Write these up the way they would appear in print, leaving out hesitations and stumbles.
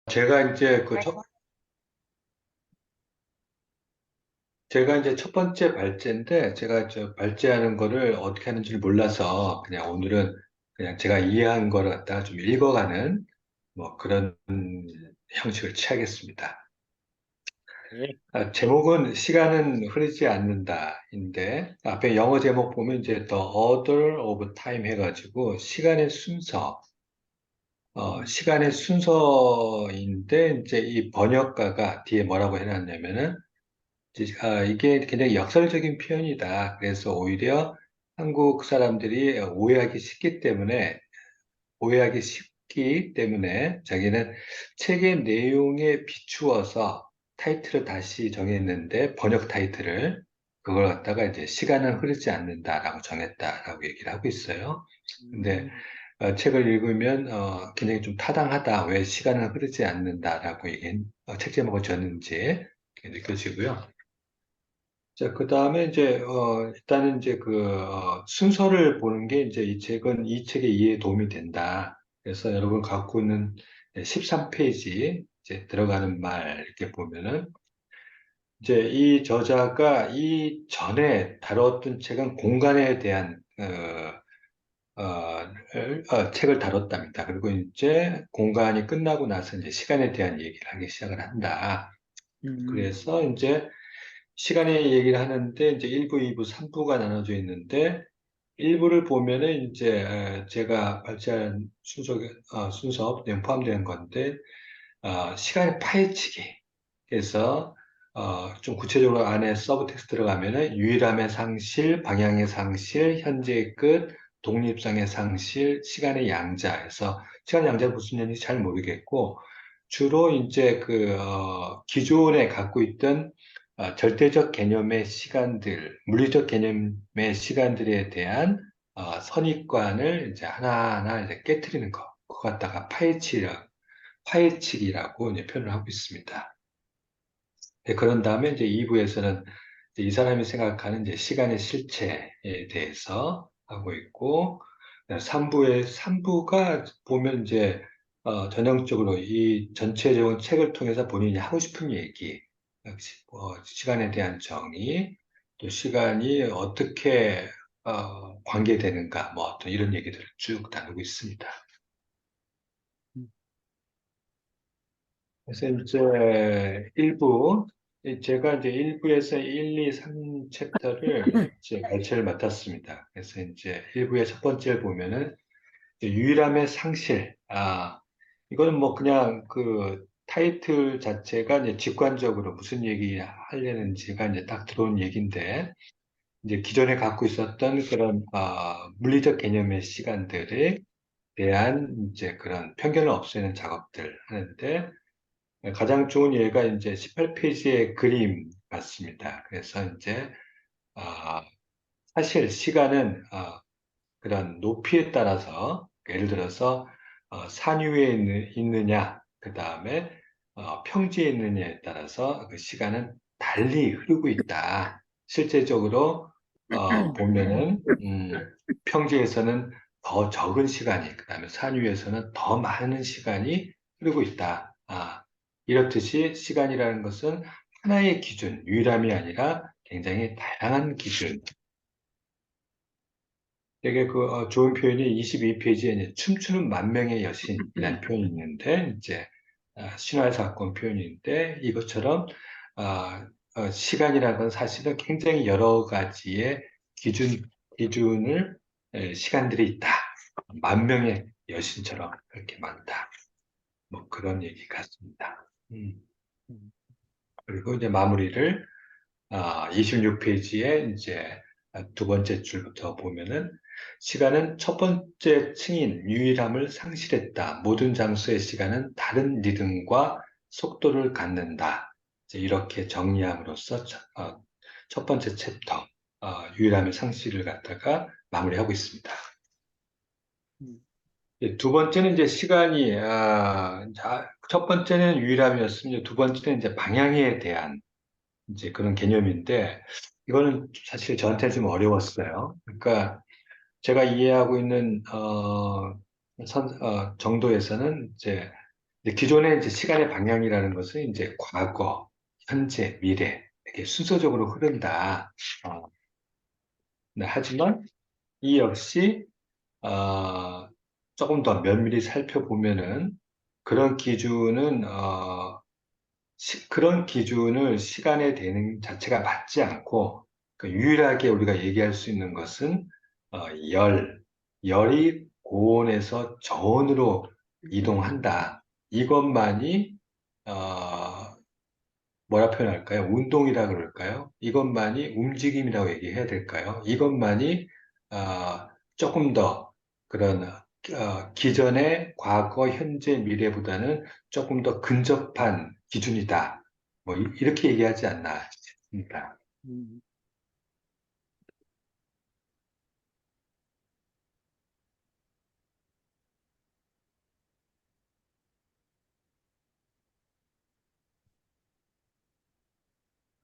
제가 이제 제가 이제 첫 번째 발제인데, 제가 저 발제하는 거를 어떻게 하는지를 몰라서, 그냥 오늘은 그냥 제가 이해한 거를 갖다가 좀 읽어가는, 뭐 그런 형식을 취하겠습니다. 예. 제목은 시간은 흐르지 않는다인데, 앞에 영어 제목 보면 이제 The Order of Time 해가지고, 음, 시간의 순서인데, 이제 이 번역가가 뒤에 뭐라고 해놨냐면은, 이게 굉장히 역설적인 표현이다. 그래서 오히려 한국 사람들이 오해하기 쉽기 때문에 자기는 책의 내용에 비추어서 타이틀을 다시 정했는데, 번역 타이틀을, 그걸 갖다가 이제 시간은 흐르지 않는다라고 정했다라고 얘기를 하고 있어요. 근데 음, 책을 읽으면 굉장히 좀 타당하다. 왜 시간은 흐르지 않는다라고 책 제목을 줬는지 느껴지고요. 자, 그 다음에 이제, 일단은 이제 순서를 보는 게 이제 이 책의 이해에 도움이 된다. 그래서 여러분 갖고 있는 13페이지 이제 들어가는 말 이렇게 보면은 이제 이 저자가 이 전에 다뤘던 책은 공간에 대한, 책을 다뤘답니다. 그리고 이제 공간이 끝나고 나서 이제 시간에 대한 얘기를 하기 시작을 한다. 음, 그래서 이제 시간의 얘기를 하는데 이제 1부, 2부, 3부가 나눠져 있는데 1부를 보면은 이제 제가 발제한 순서 내용 포함되는 건데 시간의 파헤치기. 그래서 좀 구체적으로 안에 서브 텍스트 들어가면은 유일함의 상실, 방향의 상실, 현재의 끝, 독립성의 상실, 시간의 양자에서 시간 양자는 무슨 얘기인지 잘 모르겠고 주로 이제 기존에 갖고 있던 절대적 개념의 시간들, 물리적 개념의 시간들에 대한 선입관을 이제 하나하나 이제 깨트리는 거, 그거 갖다가 파헤치기라고 이제 표현을 하고 있습니다. 네, 그런 다음에 이제 2부에서는 이 사람이 생각하는 이제 시간의 실체에 대해서 하고 있고, 3부가 보면 이제 전형적으로 이 전체적인 책을 통해서 본인이 하고 싶은 얘기, 시간에 대한 정의, 또 시간이 어떻게 관계되는가, 뭐 어떤 이런 얘기들을 쭉 다루고 있습니다. 음, 그래서 이제 제가 이제 1부에서 1, 2, 3챕터를 이제 발췌를 맡았습니다. 그래서 이제 1부의 첫 번째를 보면은 이제 유일함의 상실. 이거는 뭐 그냥 그 타이틀 자체가 이제 직관적으로 무슨 얘기 하려는지가 이제 딱 들어온 얘기인데, 이제 기존에 갖고 있었던 그런, 물리적 개념의 시간들에 대한 이제 그런 편견을 없애는 작업들 하는데, 가장 좋은 예가 이제 18페이지의 그림 같습니다. 그래서 이제, 아, 사실 시간은, 그런 높이에 따라서, 예를 들어서, 산 위에 있느냐, 그 다음에, 평지에 있느냐에 따라서 그 시간은 달리 흐르고 있다. 실제적으로, 보면은, 평지에서는 더 적은 시간이, 그 다음에 산 위에서는 더 많은 시간이 흐르고 있다. 이렇듯이 시간이라는 것은 하나의 기준, 유일함이 아니라 굉장히 다양한 기준, 되게 좋은 표현이 22페이지에 이제 춤추는 만명의 여신이라는 표현이 있는데, 이제, 신화의 사건 표현인데, 이것처럼, 시간이라는 건 사실은 굉장히 여러 가지의 기준을, 시간들이 있다. 만명의 여신처럼 그렇게 많다. 뭐 그런 얘기 같습니다. 음, 그리고 이제 마무리를 26페이지에 이제 두 번째 줄부터 보면은 시간은 첫 번째 층인 유일함을 상실했다. 모든 장소의 시간은 다른 리듬과 속도를 갖는다. 이제 이렇게 정리함으로써 첫 번째 챕터 유일함의 상실을 갖다가 마무리하고 있습니다. 음, 두 번째는 이제 첫 번째는 유일함이었으면 두 번째는 이제 방향에 대한 이제 그런 개념인데, 이거는 사실 저한테는 좀 어려웠어요. 그러니까 제가 이해하고 있는, 정도에서는 이제 이제 기존의 이제 시간의 방향이라는 것은 이제 과거, 현재, 미래 이렇게 순서적으로 흐른다. 어, 네, 하지만 이 역시 조금 더 면밀히 살펴보면은 그런 기준은 그런 기준을 시간의 대응 자체가 맞지 않고 그 유일하게 우리가 얘기할 수 있는 것은 어, 열, 열이 고온에서 저온으로 이동한다. 이것만이 어, 뭐라 표현할까요? 운동이라 그럴까요? 이것만이 움직임이라고 얘기해야 될까요? 이것만이 조금 더 그런 기존의 과거, 현재, 미래보다는 조금 더 근접한 기준이다. 뭐 이렇게 얘기하지 않나 싶습니다. 음,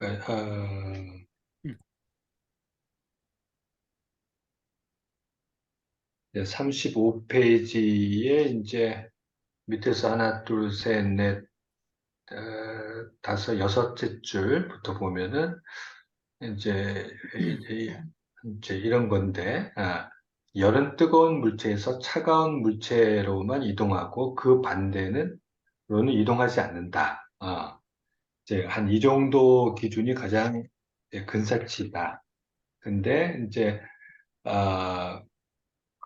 어, 음, 35페이지에 이제 밑에서 하나, 둘, 셋, 넷, 다섯, 여섯째 줄부터 보면은 이제, 이제 이런 건데, 열은 뜨거운 물체에서 차가운 물체로만 이동하고 그 반대는 로는 이동하지 않는다. 이제 한 이 정도 기준이 가장 이제 근사치다. 근데 이제 아,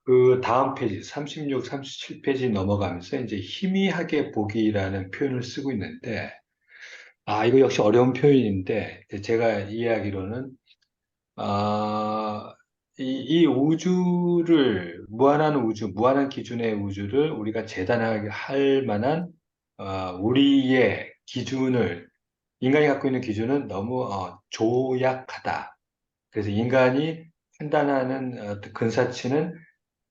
그 다음 페이지 36, 37페이지 넘어가면서 이제 희미하게 보기라는 표현을 쓰고 있는데 이거 역시 어려운 표현인데 제가 이해하기로는 아, 이 우주를, 무한한 우주, 무한한 기준의 우주를 우리가 재단하게 할 만한, 우리의 기준을, 인간이 갖고 있는 기준은 너무, 조약하다. 그래서 인간이 판단하는 근사치는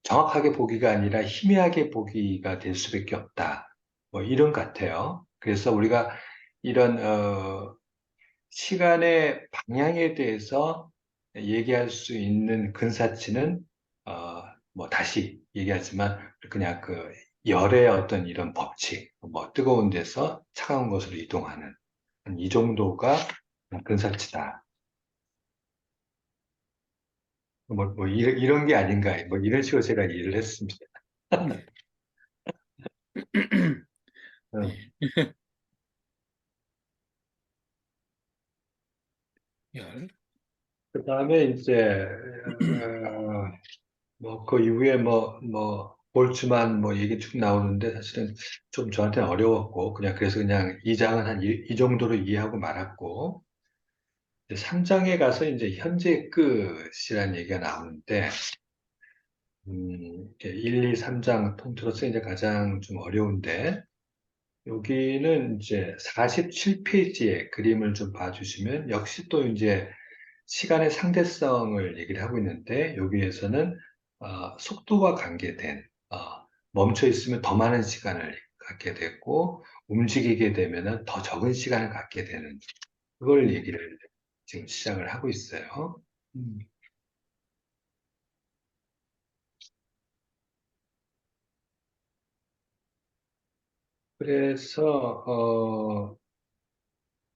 정확하게 보기가 아니라 희미하게 보기가 될 수밖에 없다. 뭐 이런 것 같아요. 그래서 우리가 이런, 시간의 방향에 대해서 얘기할 수 있는 근사치는 뭐 다시 얘기하지만 그냥 그 열의 어떤 이런 법칙, 뭐 뜨거운 데서 차가운 곳으로 이동하는 이 정도가 근사치다. 뭐 이런 게 아닌가, 뭐 이런 식으로 제가 이해를 했습니다. 네. 어, 열. 그 다음에 이제 뭐 그 이후에 볼츠만 뭐 얘기 쭉 나오는데 사실은 좀 저한테는 어려웠고 그래서 그냥 2장은 한 이 정도로 이해하고 말았고 3장에 가서 이제 현재 끝이라는 얘기가 나오는데 1, 2, 3장 통틀어서 이제 가장 좀 어려운데 여기는 이제 47페이지의 그림을 좀 봐주시면 역시 또 이제 시간의 상대성을 얘기를 하고 있는데 여기에서는 속도와 관계된 멈춰 있으면 더 많은 시간을 갖게 되고 움직이게 되면은 더 적은 시간을 갖게 되는 그걸 음, 얘기를 지금 시작을 하고 있어요. 음, 그래서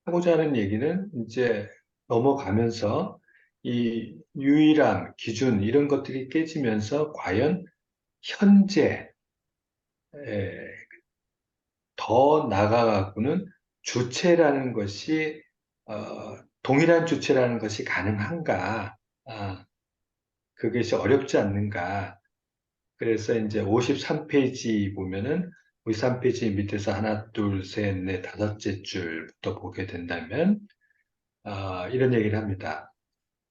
하고자 하는 얘기는 이제 넘어가면서 이 유일함, 기준 이런 것들이 깨지면서 과연 현재 더 나아가고는 주체라는 것이 동일한 주체라는 것이 가능한가? 아, 그것이 어렵지 않는가? 그래서 이제 53페이지 보면은 53페이지 밑에서 하나, 둘, 셋, 넷, 다섯째 줄부터 보게 된다면 이런 얘기를 합니다.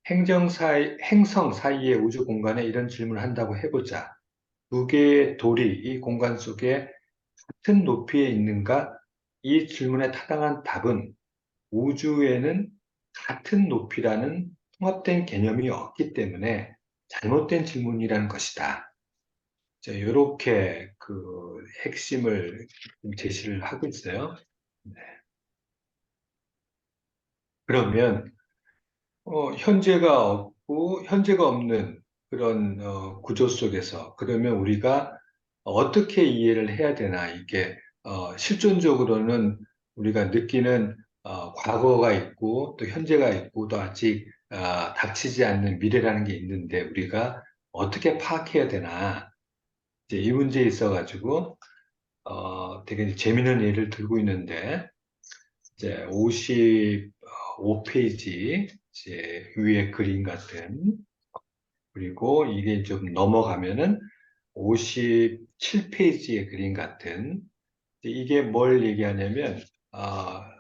행성 사이의 우주 공간에 이런 질문을 한다고 해보자. 두 개의 돌이 이 공간 속에 같은 높이에 있는가? 이 질문에 타당한 답은 우주에는 같은 높이라는 통합된 개념이 없기 때문에 잘못된 질문이라는 것이다. 자, 이렇게 그 핵심을 제시를 하고 있어요. 네. 그러면 현재가 없고 현재가 없는 그런 구조 속에서 그러면 우리가 어떻게 이해를 해야 되나 이게 실존적으로는 우리가 느끼는 과거가 있고 또 현재가 있고 또 아직 닥치지 않는 미래라는 게 있는데 우리가 어떻게 파악해야 되나 이제 이 문제에 있어가지고 되게 이제 재미있는 예를 들고 있는데 이제 55페이지 이제 위에 그림 같은 그리고 이게 좀 넘어가면은 57페이지의 그림 같은 이게 뭘 얘기하냐면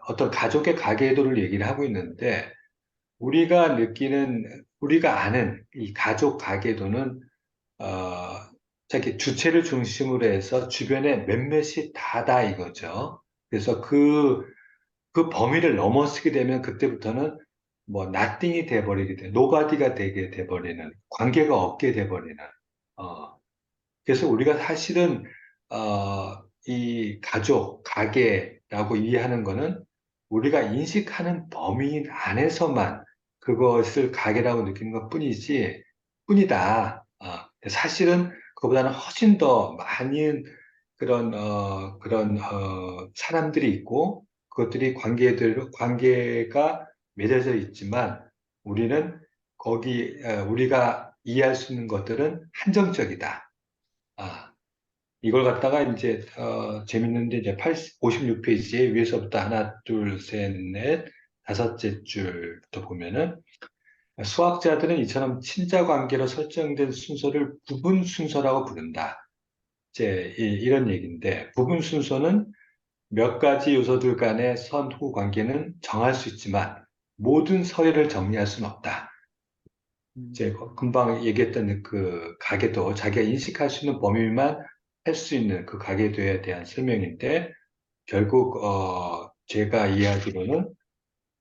어떤 가족의 가계도를 얘기를 하고 있는데 우리가 느끼는 우리가 아는 이 가족 가계도는 어, 자기 주체를 중심으로 해서 주변에 몇몇이 다다 이거죠. 그래서 그 범위를 넘어서게 되면 그때부터는 뭐 nothing이 돼버리게 돼, nobody가 되게 돼버리는 관계가 없게 돼버리는 어, 그래서 우리가 사실은 이 가족, 가계라고 이해하는 거는 우리가 인식하는 범위 안에서만 그것을 가계라고 느끼는 것 뿐이다. 사실은 그보다는 훨씬 더 많은 그런 사람들이 있고 그것들이 관계가 맺어져 있지만 우리는 우리가 이해할 수 있는 것들은 한정적이다. 아, 이걸 갖다가 이제, 재밌는데 이제 56페이지에 위에서부터 하나, 둘, 셋, 넷, 다섯째 줄부터 보면은 수학자들은 이처럼 친자 관계로 설정된 순서를 부분 순서라고 부른다. 이제 이런 얘기인데, 부분 순서는 몇 가지 요소들 간의 선후 관계는 정할 수 있지만 모든 서열을 정리할 수는 없다. 이제 금방 얘기했던 그 가계도 자기가 인식할 수 있는 범위만 할 수 있는 그 가계도에 대한 설명인데 결국 제가 이해하기로는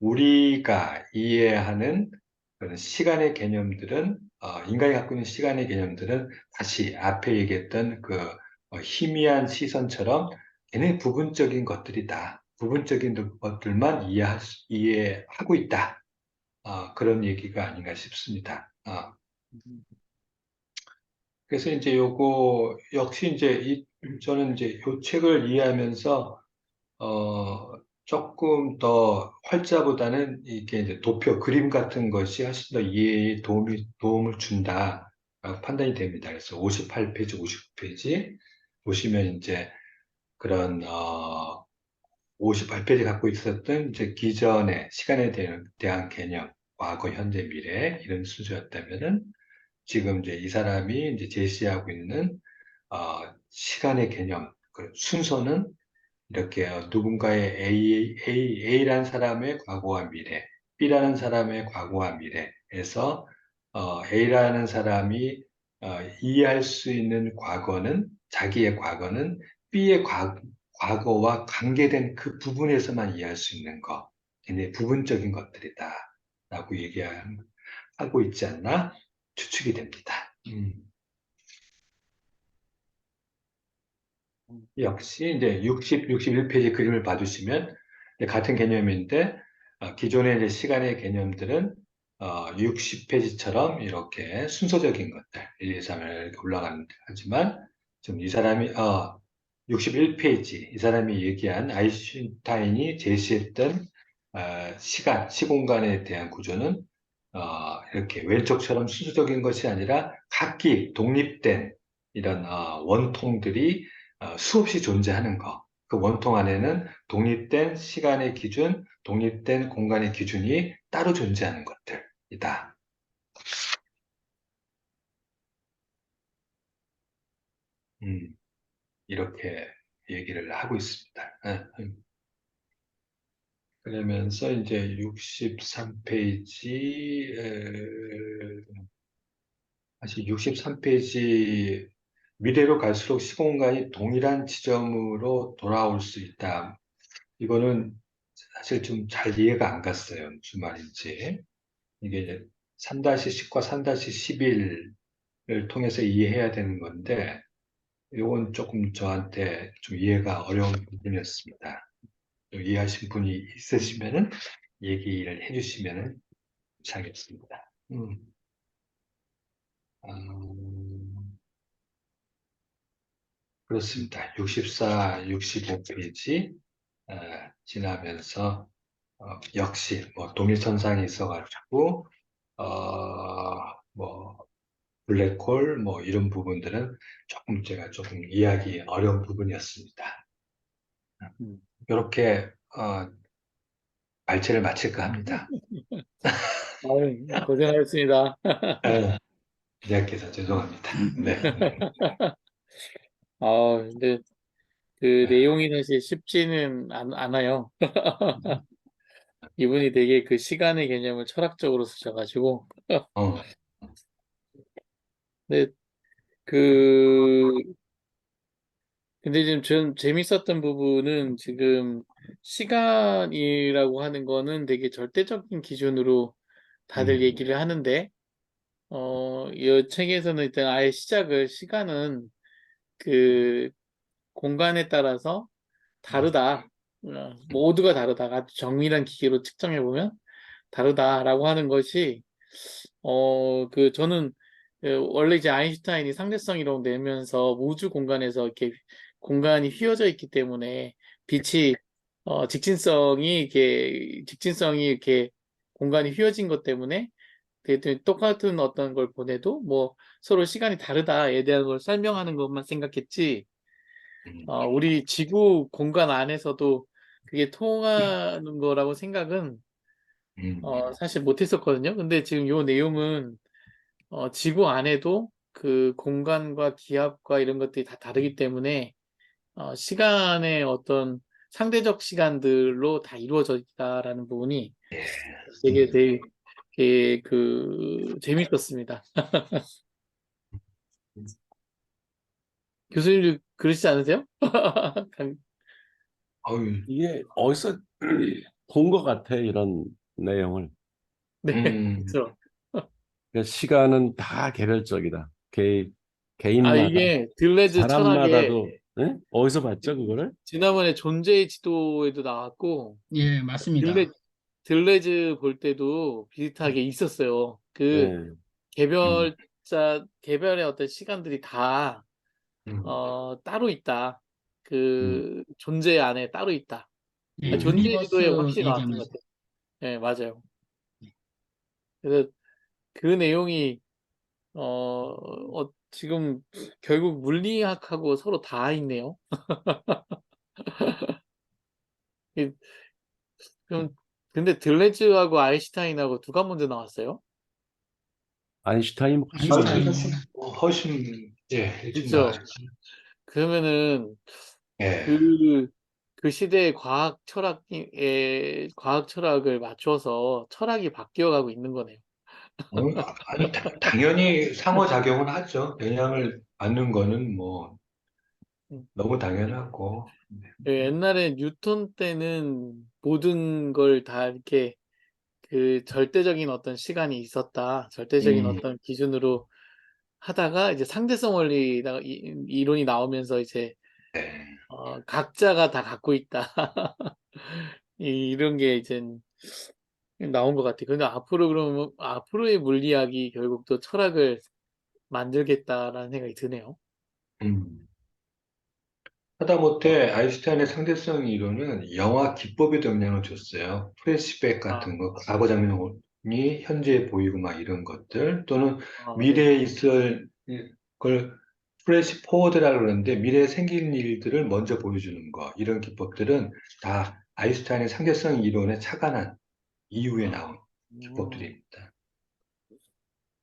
우리가 이해하는 그런 시간의 개념들은 인간이 갖고 있는 시간의 개념들은 다시 앞에 얘기했던 그 희미한 시선처럼 걔네 부분적인 것들이다. 부분적인 것들만 이해하고 있다. 그런 얘기가 아닌가 싶습니다. 그래서 이제 요거 역시 이제 저는 이제 요 책을 이해하면서 조금 더 활자보다는 이게 이제 도표 그림 같은 것이 훨씬 더 이해에 도움을 준다 판단이 됩니다. 그래서 58페이지, 59페이지 보시면 이제 그런 58페이지 갖고 있었던 이제 기존의 시간에 대한 개념, 과거, 현재, 미래 이런 순서였다면은 지금 이제 이 사람이 이제 제시하고 있는 시간의 개념, 그 순서는 이렇게 누군가의 A라는 사람의 과거와 미래, B라는 사람의 과거와 미래에서 A라는 사람이 이해할 수 있는 과거는 자기의 과거는 B의 과거와 관계된 그 부분에서만 이해할 수 있는 것, 굉장히 부분적인 것들이다라고 얘기하고 있지 않나 추측이 됩니다. 역시 이제 61페이지 그림을 봐주시면 같은 개념인데 기존의 이제 시간의 개념들은 60페이지처럼 이렇게 순서적인 것들 1, 2, 3을 이렇게 올라가지만 지금 이 사람이 61페이지 이 사람이 얘기한 아인슈타인이 제시했던 시공간에 대한 구조는 이렇게 왼쪽처럼 순서적인 것이 아니라 각기 독립된 이런 원통들이 수없이 존재하는 거. 그 원통 안에는 독립된 시간의 기준, 독립된 공간의 기준이 따로 존재하는 것들이다. 음, 이렇게 얘기를 하고 있습니다. 그러면서 이제 63페이지, 다시 63페이지, 미래로 갈수록 시공간이 동일한 지점으로 돌아올 수 있다. 이거는 사실 좀 잘 이해가 안 갔어요. 무슨 말인지. 이게 이제 3-10과 3-11을 통해서 이해해야 되는 건데, 이건 조금 저한테 좀 이해가 어려운 부분이었습니다. 또 이해하신 분이 있으시면은 얘기를 해주시면은 감사하겠습니다. 음, 그렇습니다. 64, 65페이지 지나면서 역시 뭐 동일선상이 있어가지고 뭐 블랙홀 뭐 이런 부분들은 조금 제가 조금 이해하기 어려운 부분이었습니다. 음. 이렇게 발제를 마칠까 합니다. 아유, 고생하셨습니다. 기자께서 죄송합니다. 네. 근데 그 내용이 사실 쉽지는 않아요. 이분이 되게 그 시간의 개념을 철학적으로 쓰셔가지고. 어, 근데 그 근데 지금 좀 재밌었던 부분은 지금 시간이라고 하는 거는 되게 절대적인 기준으로 다들 음, 얘기를 하는데, 이 책에서는 일단 아예 시작을 시간은 그 공간에 따라서 다르다. 모두가 다르다. 아주 정밀한 기계로 측정해 보면 다르다라고 하는 것이 저는 원래 이제 아인슈타인이 상대성 이론 내면서 우주 공간에서 이렇게 공간이 휘어져 있기 때문에 빛이 직진성이 이렇게 공간이 휘어진 것 때문에 똑같은 어떤 걸 보내도 뭐 서로 시간이 다르다에 대한 걸 설명하는 것만 생각했지. 음, 우리 지구 공간 안에서도 그게 통하는 거라고 생각은 음, 사실 못했었거든요. 근데 지금 요 내용은 지구 안에도 그 공간과 기압과 이런 것들이 다 다르기 때문에 시간의 어떤 상대적 시간들로 다 이루어져 있다라는 부분이 예, 되게 재밌었습니다. 교수님도 그러시지 않으세요? 어유, 이게 어디서 본 것 같아, 이런 내용을. 네, 음, 그렇죠. 그러니까 시간은 다 개별적이다. 개인마다, 이게 들레즈 철학에 사람마다도, 응? 어디서 봤죠, 그거를? 지난번에 존재의 지도에도 나왔고, 예, 들레, 맞습니다. 들레즈 볼 때도 비슷하게 있었어요. 그 예. 음, 개별의 어떤 시간들이 다, 음, 따로 있다. 음. 그 존재 안에 따로 있다. 예, 존재의 유니버스 지도에 확실히 나왔던 것 얘기하면서. 같아요. 네, 맞아요. 그래서 그 내용이, 지금 결국 물리학하고 서로 다 있네요. 이- 그럼, 근데 들레즈하고 아인슈타인하고 누가 먼저 나왔어요? 아인슈타인 훨씬 먼저. 아인슈타인. 훨씬 일찍 그렇죠. 나왔죠. 그러면은 예, 그, 그 시대의 과학 철학을 맞춰서 철학이 바뀌어가고 있는 거네요. 아니 당연히 상호작용은 하죠. 영향을 받는 거는 뭐 음. 너무 당연하고. 옛날에 뉴턴 때는 모든 걸 다 이렇게 그 절대적인 어떤 시간이 있었다. 절대적인 음, 어떤 기준으로 하다가 이제 상대성 원리 이론이 나오면서 이제 네. 각자가 다 갖고 있다. 이런 게 이제 나온 것 같아요. 근데 앞으로 그러면 앞으로의 물리학이 결국 또 철학을 만들겠다라는 생각이 드네요. 음. 하다못해 아인슈타인의 상대성 이론은 영화 기법에도 영향을 줬어요. 플래시백 아, 같은 거, 과거 장면이 현재에 보이고 막 이런 것들, 또는 네. 미래에 있을 걸 플래시 포워드라고 그러는데 미래에 생긴 일들을 먼저 보여주는 거, 이런 기법들은 다 아인슈타인의 상대성 이론에 착안한 이후에 나온 음. 기법들입니다.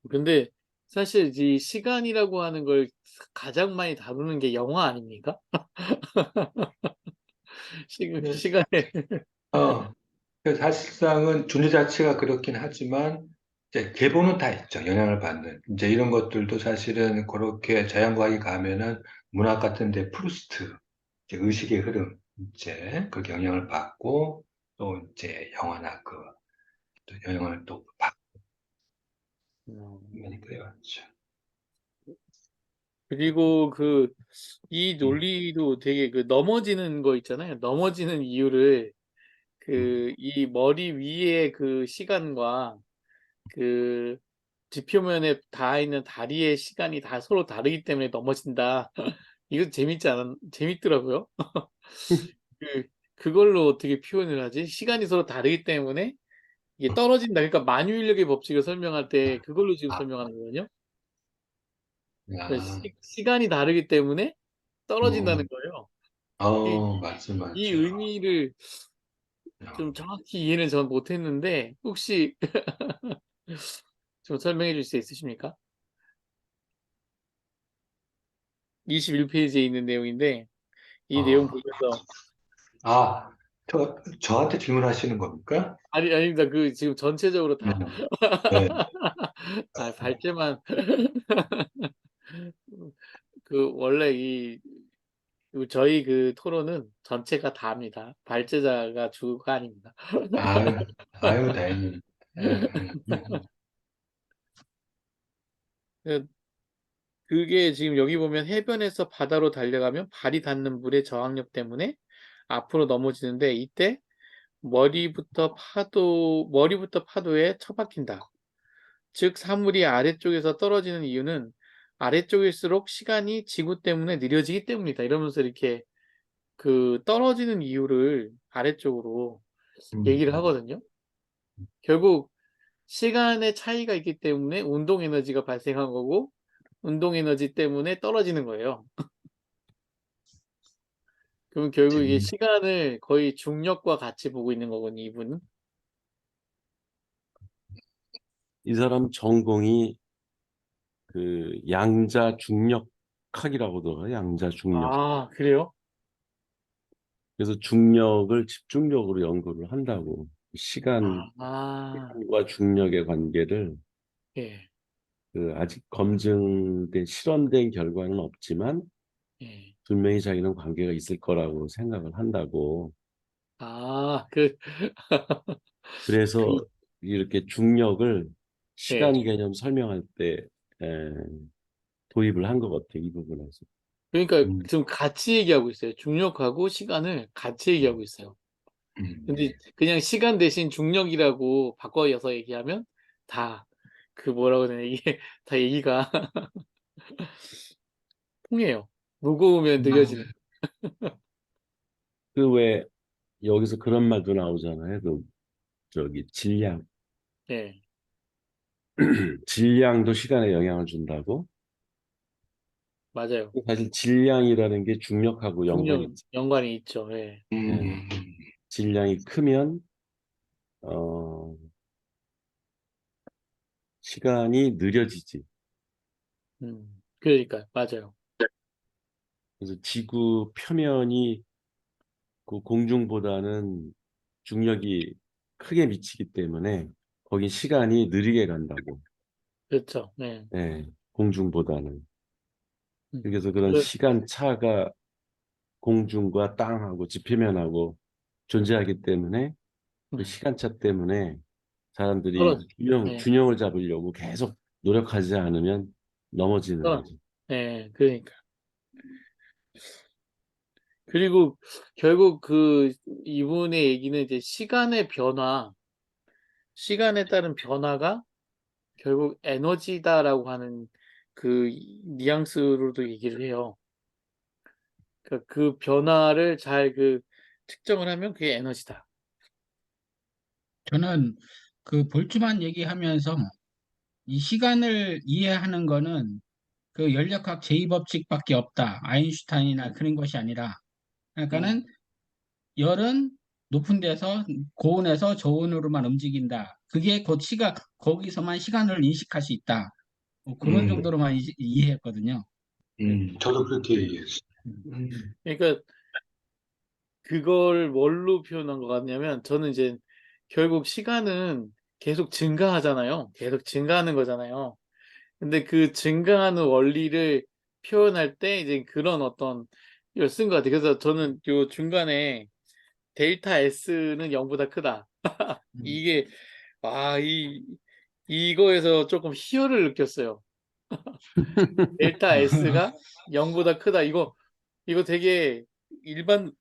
근데 사실 이 시간이라고 하는 걸 가장 많이 다루는 게 영화 아닙니까? 네. 시간에. 어, 사실상은 존재 자체가 그렇긴 하지만 이제 계보는 다 있죠. 영향을 받는. 이제 이런 것들도 사실은 그렇게 자연과학에 가면은 문학 같은 데 프루스트, 이제 의식의 흐름, 이제 그 영향을 받고 또 이제 영화나 또 영향을 또 받고 음. 많이 그래왔죠. 그리고 이 음, 논리도 되게 넘어지는 거 있잖아요. 넘어지는 이유를 음, 이 머리 위에 그 시간과 그 지표면에 닿아 있는 다리의 시간이 다 서로 다르기 때문에 넘어진다. 이거 재밌더라고요. 그걸로 어떻게 표현을 하지? 시간이 서로 다르기 때문에 이게 떨어진다. 그러니까 만유인력의 법칙을 설명할 때 그걸로 지금 아, 설명하는 거거든요. 그러니까 아, 시간이 다르기 때문에 음, 떨어진다는 거예요. 이, 이 말씀하죠. 의미를 좀 정확히 이해는 전 못했는데 혹시 좀 설명해 줄 수 있으십니까? 21페이지에 있는 내용인데 이 내용 어, 보면서 아, 저한테 질문하시는 겁니까? 아닙니다. 그 지금 전체적으로 네, 다 네. 발제만 그 원래 저희 그 토론은 전체가 다입니다. 발제자가 주가 아닙니다. 아유, 아유, 다행입니다. 그- 그게 지금 여기 보면 해변에서 바다로 달려가면 발이 닿는 물의 저항력 때문에 앞으로 넘어지는데 이때 머리부터 파도에 처박힌다. 즉 사물이 아래쪽에서 떨어지는 이유는 아래쪽일수록 시간이 지구 때문에 느려지기 때문이다. 이러면서 이렇게 그 떨어지는 이유를 아래쪽으로 얘기를 음, 하거든요. 결국 시간의 차이가 있기 때문에 운동 에너지가 발생한 거고 운동 에너지 때문에 떨어지는 거예요. 그럼 결국 이게 재밌, 시간을 거의 중력과 같이 보고 있는 거거든요, 이분은. 이 사람 전공이 그 양자 중력학이라고 하더라고요. 양자 중력. 아, 그래요? 그래서 중력을 집중적으로 연구를 한다고. 아, 시간과 중력의 관계를 예, 그 아직 검증된 실험된 결과는 없지만 예. 분명히 자기는 관계가 있을 거라고 생각을 한다고. 아, 그래서 그, 이렇게 중력을 예. 시간 개념 설명할 때 에, 도입을 한 것 같아요. 이 부분에서. 그러니까 음, 지금 같이 얘기하고 있어요. 중력하고 시간을 같이 얘기하고 있어요. 근데 네. 그냥 시간 대신 중력이라고 바꿔서 얘기하면 다 그 뭐라고 해야 되나 이게 다 얘기가 통해요. 무거우면 느려지는. 그 왜 여기서 그런 말도 나오잖아요. 그 저기 질량, 예, 질량도 시간에 영향을 준다고. 맞아요. 사실 질량이라는 게 중력하고 연관이 중력 있어요. 연관이 있죠. 예. 예. 음, 질량이 크면 어, 시간이 느려지지. 그러니까 맞아요. 그래서 지구 표면이 그 공중보다는 중력이 크게 미치기 때문에 거긴 시간이 느리게 간다고. 그렇죠. 예. 예, 공중보다는. 그래서 그런 그래, 시간 차가 공중과 땅하고 지표면하고 존재하기 때문에 그 음, 시간차 때문에 사람들이 떨어지. 예, 균형을 잡으려고 계속 노력하지 않으면 넘어지는 떨어. 거죠. 예, 그러니까. 그리고 결국 그 이분의 얘기는 이제 시간에 따른 변화가 결국 에너지다라고 하는 그 뉘앙스로도 얘기를 해요. 그러니까 그 변화를 잘 그 측정을 하면 그게 에너지다. 저는 그 볼트만 얘기하면서 이 시간을 이해하는 거는 그 열역학 제2법칙밖에 없다. 아인슈타인이나 그런 것이 아니라. 음, 그러니까는 열은 높은 데서 고온에서 저온으로만 움직인다. 그게 곧 거기서만 시간을 인식할 수 있다. 뭐 그런 음, 정도로만 이해했거든요. 저도 그렇게 얘기했어요. 음. 음, 그러니까 그걸 뭘로 표현한 것 같냐면 저는 이제 결국 시간은 계속 증가하잖아요. 계속 증가하는 거잖아요. 근데 그 증가하는 원리를 표현할 때 이제 그런 어떤 걸 쓴 것 같아요. 그래서 저는 요 중간에 데이터 S는 0보다 크다. 음. 이게 이거에서 조금 희열을 느꼈어요. 델타 S가 0보다 크다. 이거 되게 일반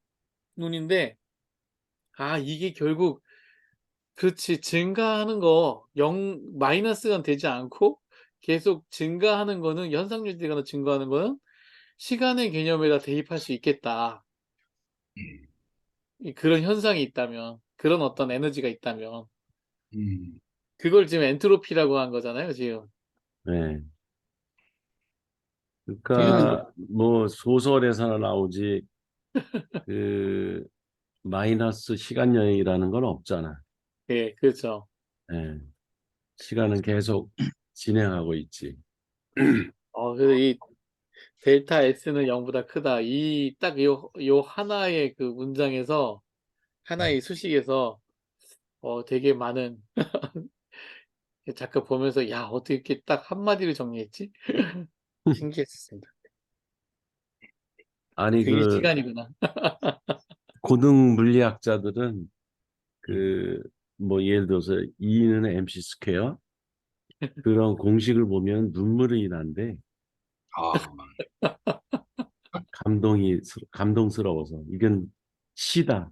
눈인데 이게 결국 그렇지 증가하는 거 0 마이너스가 되지 않고 계속 증가하는 거는 현상 유지되거나 증가하는 거는 시간의 개념에다 대입할 수 있겠다. 음, 그런 현상이 있다면, 그런 어떤 에너지가 있다면, 음, 그걸 지금 엔트로피라고 한 거잖아요, 지금. 네. 그, 그러니까 뭐 소설에서나 나오지 그 마이너스 시간 여행이라는 건 없잖아. 예, 그렇죠. 예. 시간은 계속 진행하고 있지. 그래서 이 델타 S는 0보다 크다. 딱 요 하나의 그 문장에서, 하나의 수식에서, 되게 많은, 잠깐 보면서, 야, 어떻게 이렇게 딱 한마디로 정리했지? 신기했습니다. 아니 그게 그 시간이구나. 고등 물리학자들은 그 뭐 예를 들어서 E는 MC 스퀘어 그런 공식을 보면 눈물이 난대. 아, 감동스러워서 이건 시다.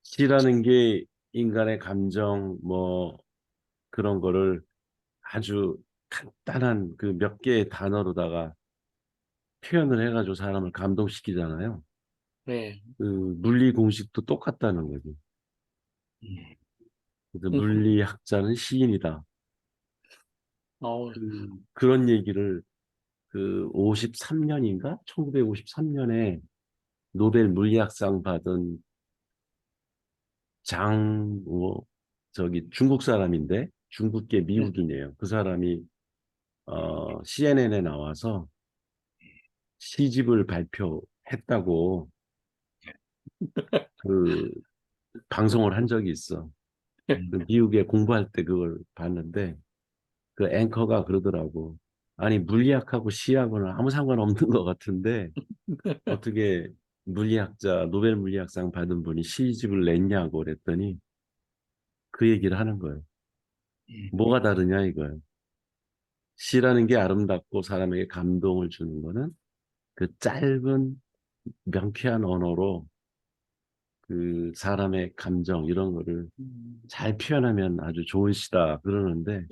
시라는 게 인간의 감정 뭐 그런 거를 아주 간단한 그 몇 개의 단어로다가 표현을 해가지고 사람을 감동시키잖아요. 네. 그 물리 공식도 똑같다는 거지. 음, 그래서 물리학자는 시인이다. 어, 그런 얘기를 그 53년인가? 1953년에 노벨 물리학상 받은 저기 중국 사람인데 중국계 네. 미국인이에요. 그 사람이 CNN에 나와서 시집을 발표했다고 그 방송을 한 적이 있어. 그 미국에 공부할 때 그걸 봤는데 그 앵커가 그러더라고. 아니 물리학하고 시하고는 아무 상관없는 것 같은데 어떻게 물리학자 노벨 물리학상 받은 분이 시집을 냈냐고 그랬더니 그 얘기를 하는 거예요. 음, 뭐가 다르냐 이거예요. 시라는 게 아름답고 사람에게 감동을 주는 거는 그 짧은 명쾌한 언어로 그 사람의 감정 이런 거를 음. 잘 표현하면 아주 좋은 시다 그러는데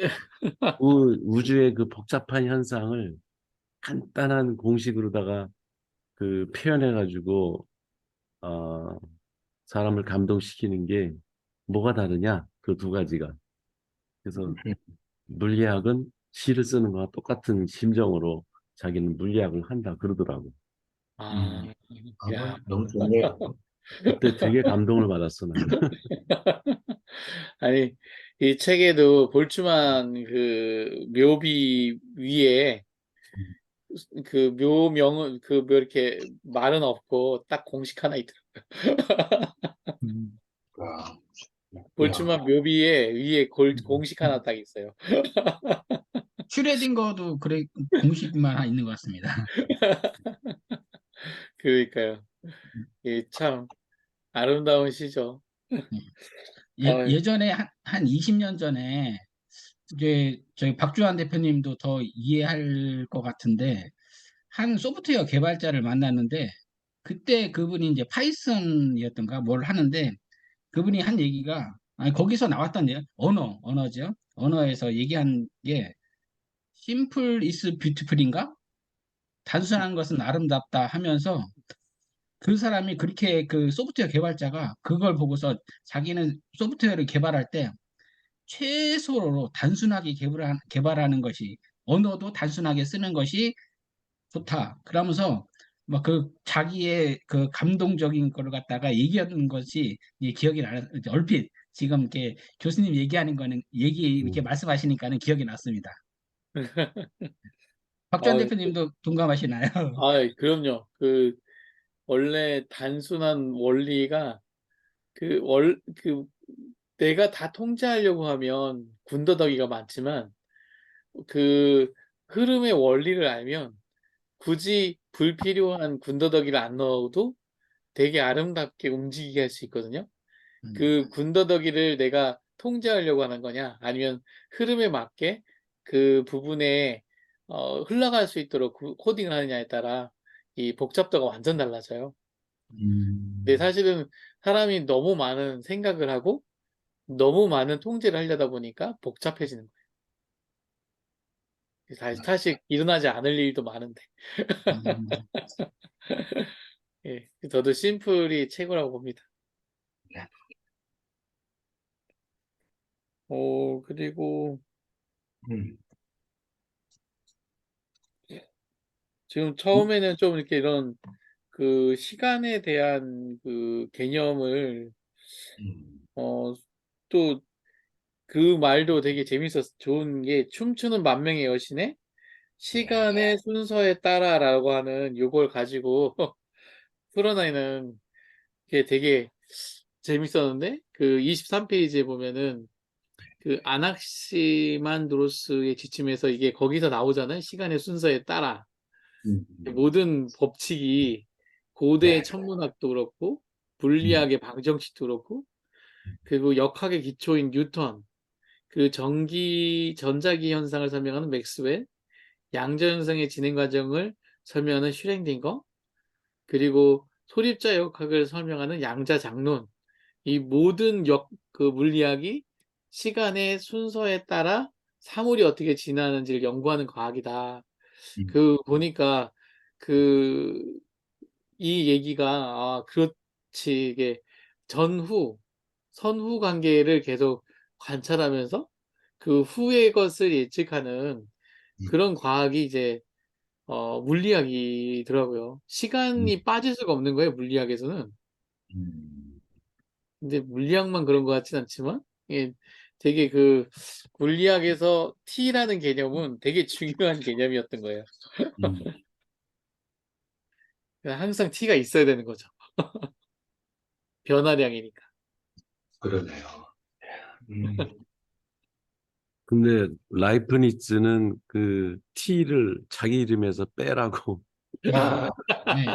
우주의 그 복잡한 현상을 간단한 공식으로다가 그 표현해가지고 어, 사람을 감동시키는 게 뭐가 다르냐 그 두 가지가 그래서 물리학은 시를 쓰는 거와 똑같은 심정으로 자기는 물리학을 한다 그러더라고. 아, 야. 너무 좋네요. 그때 되게 감동을 받았어 나는. 아니, 이 책에도 볼츠만 그 묘비 위에 그 묘명은 그 뭐 이렇게 말은 없고 딱 공식 하나 있더라고요. 음, 아, 야, 볼츠만 묘비에 위에 공식 하나 딱 있어요. 슈레딩거도 그래 공식만 있는 것 같습니다. 그러니까요. 이 참 아름다운 시죠. 어, 예전에 한 20년 전에 이제 저희 박주환 대표님도 더 이해할 것 같은데 한 소프트웨어 개발자를 만났는데 그때 그분이 이제 파이썬이었던가 뭘 하는데 그분이 한 얘기가 아니 거기서 나왔던 언어죠. 언어에서 얘기한 게 simple is beautiful인가? 단순한 것은 아름답다 하면서 그 사람이 그렇게 그 소프트웨어 개발자가 그걸 보고서 자기는 소프트웨어를 개발할 때 최소로 단순하게 개발하는 것이 언어도 단순하게 쓰는 것이 좋다. 그러면서 막 그 자기의 그 감동적인 걸 갖다가 얘기하는 것이 기억이 얼핏 지금 이렇게 교수님 얘기하는 거는 이렇게 음. 말씀하시니까는 기억이 났습니다. 박전 아, 대표님도 동감하시나요? 그럼요. 원래 단순한 원리가 그 내가 다 통제하려고 하면 군더더기가 많지만 그 흐름의 원리를 알면 굳이 불필요한 군더더기를 안 넣어도 되게 아름답게 움직이게 할 수 있거든요. 음, 그 군더더기를 내가 통제하려고 하는 거냐, 아니면 흐름에 맞게 그 부분에 흘러갈 수 있도록 코딩을 하느냐에 따라 이 복잡도가 완전 달라져요. 근데 음, 사실은 사람이 너무 많은 생각을 하고 너무 많은 통제를 하려다 보니까 복잡해지는 거예요. 다시 일어나지 않을 일도 많은데. 음, 예, 저도 심플이 최고라고 봅니다. 네. 그리고 음, 지금 처음에는 좀 이렇게 이런 그 시간에 대한 그 개념을 음, 또 그 말도 되게 좋은 게 춤추는 만명의 여신의 네. 시간의 순서에 따라라고 하는 요걸 가지고 풀어내는 게 되게 재밌었는데 그 23페이지에 보면은 그 아낙시만드로스의 지침에서 이게 거기서 나오잖아요. 시간의 순서에 따라 음, 모든 법칙이 고대의 네. 천문학도 그렇고 음, 물리학의 방정식도 그렇고 그리고 역학의 기초인 뉴턴 그 전자기 현상을 설명하는 맥스웰 양자현상의 진행 과정을 설명하는 슈랭딩거 그리고 소립자 역학을 설명하는 양자장론 이 모든 그 물리학이 시간의 순서에 따라 사물이 어떻게 지나는지를 연구하는 과학이다. 음, 그 보니까 그 이 얘기가 그렇지 이게 전후 선후 관계를 계속 관찰하면서 그 후의 것을 예측하는 그런 과학이 이제 물리학이더라고요. 음, 시간이 빠질 수가 없는 거예요, 물리학에서는. 음, 근데 물리학만 그런 것 같진 않지만, 예, 되게 그 물리학에서 t라는 개념은 되게 중요한 개념이었던 거예요. 음, 항상 t가 있어야 되는 거죠. 변화량이니까. 그러네요. 음, 근데 라이프니츠는 그 T를 자기 이름에서 빼라고. 아, 네.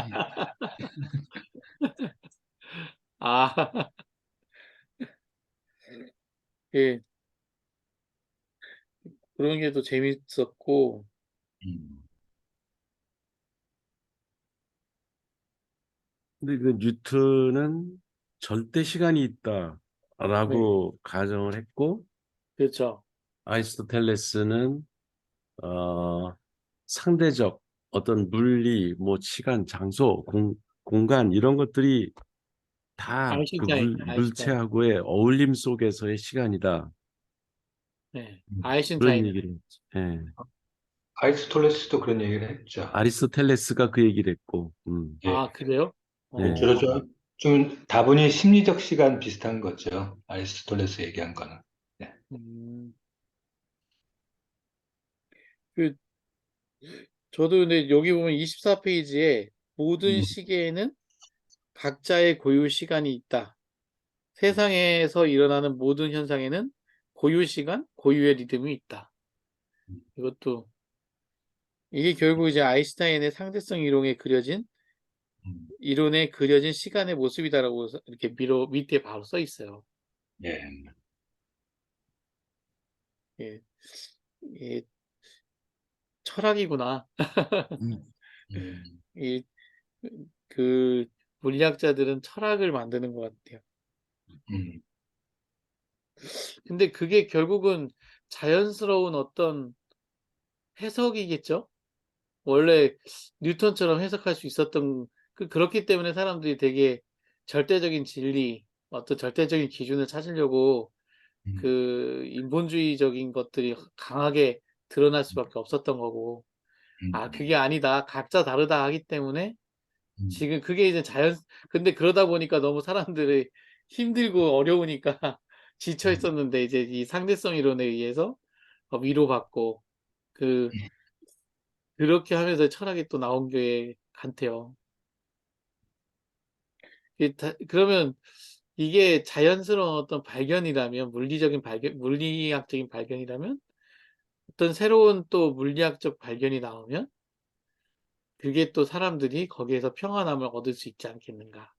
아, 예, 그런 게 또 재밌었고, 음, 근데 그 뉴턴은 절대 시간이 네, 있다라고 가정을 했고, 그렇죠. 아리스토텔레스는 어, 상대적 어떤 물리, 뭐 시간, 장소, 공간 이런 것들이 다 그 아인슈타인. 물체하고의 어울림 속에서의 시간이다. 네, 음. 그런 아인슈타인은. 얘기를 했죠. 예. 아리스토텔레스도 그런 얘기를 했죠. 아리스토텔레스가 그 얘기를 했고, 예. 그래요? 예. 주로 좀 다분히 심리적 시간 비슷한 거죠. 아리스토텔레스 얘기한 거는. 네. 음, 그, 저도 근데 여기 보면 24페이지에 모든 음, 시계에는 각자의 고유 시간이 있다. 세상에서 일어나는 모든 현상에는 고유 시간, 고유의 리듬이 있다. 이것도, 이게 결국 이제 아인슈타인의 상대성 음, 이론에 그려진 시간의 모습이다라고 이렇게 밑에 바로 써 있어요. 예. 예, 예, 철학이구나. 음. 음, 이, 그, 물리학자들은 철학을 만드는 것 같아요. 음, 근데 그게 결국은 자연스러운 어떤 해석이겠죠? 원래 뉴턴처럼 해석할 수 있었던, 그렇기 때문에 사람들이 되게 절대적인 진리, 어떤 절대적인 기준을 찾으려고 음, 그 인본주의적인 것들이 강하게 드러날 수밖에 없었던 거고, 음, 그게 아니다. 각자 다르다 하기 때문에 음, 지금 그게 이제 근데 그러다 보니까 너무 사람들이 힘들고 어려우니까 지쳐 음. 있었는데 이제 이 상대성 이론에 의해서 위로받고 그, 그렇게 하면서 철학이 또 나온 게 같아요. 그러면 이게 자연스러운 어떤 발견이라면, 물리학적인 발견이라면, 어떤 새로운 또 물리학적 발견이 나오면, 그게 또 사람들이 거기에서 평안함을 얻을 수 있지 않겠는가.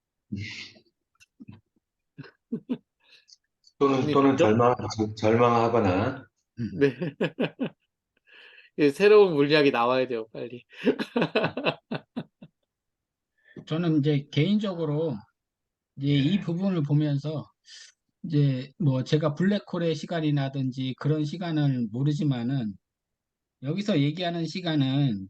또는 재밌죠? 절망하거나, 음. 네. 새로운 물리학이 나와야 돼요, 빨리. 저는 이제 개인적으로 이제 이 부분을 보면서 이제 뭐 제가 블랙홀의 시간이라든지 그런 시간은 모르지만은 여기서 얘기하는 시간은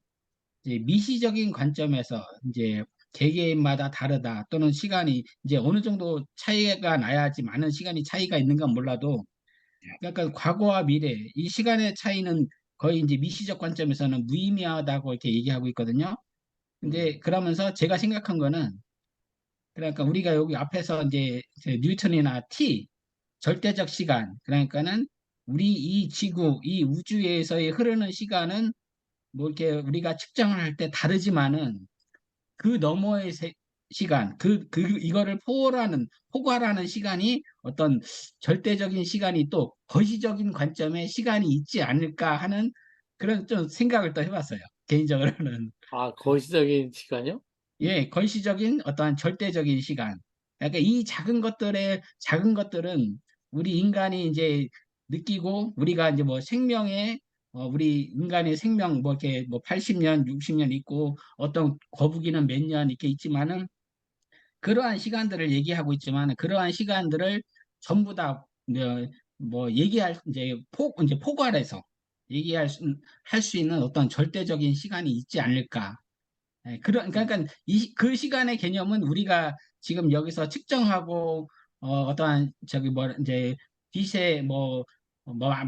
이제 미시적인 관점에서 이제 개개인마다 다르다 또는 시간이 이제 어느 정도 차이가 나야지 많은 시간이 차이가 있는가 몰라도 그러니까 과거와 미래 이 시간의 차이는 거의 이제 미시적 관점에서는 무의미하다고 이렇게 얘기하고 있거든요. 근데 그러면서 제가 생각한 거는 그러니까 우리가 여기 앞에서 이제 뉴턴이나 T 절대적 시간 그러니까는 우리 이 지구 이 우주에서의 흐르는 시간은 뭐 이렇게 우리가 측정을 할 때 다르지만은 그 너머의 시간, 이거를 포괄하는 시간이 어떤 절대적인 시간이 또 거시적인 관점의 시간이 있지 않을까 하는 그런 좀 생각을 또 해봤어요. 개인적으로는. 아, 거시적인 시간이요? 예, 거시적인 어떠한 절대적인 시간. 그러니까 이 작은 것들은 우리 인간이 이제 느끼고 우리가 이제 뭐 생명의 우리 인간의 생명 뭐 이렇게 뭐 80년, 60년 있고 어떤 거북이는 몇 년 이렇게 있지만은 그러한 시간들을 얘기하고 있지만 그러한 시간들을 전부 다 뭐 얘기할 이제 포괄해서 얘기할 할 수 있는 어떤 절대적인 시간이 있지 않을까. 예, 그러니까 그 시간의 개념은 우리가 지금 여기서 측정하고 어떠한 저기 뭐 이제 빛의 뭐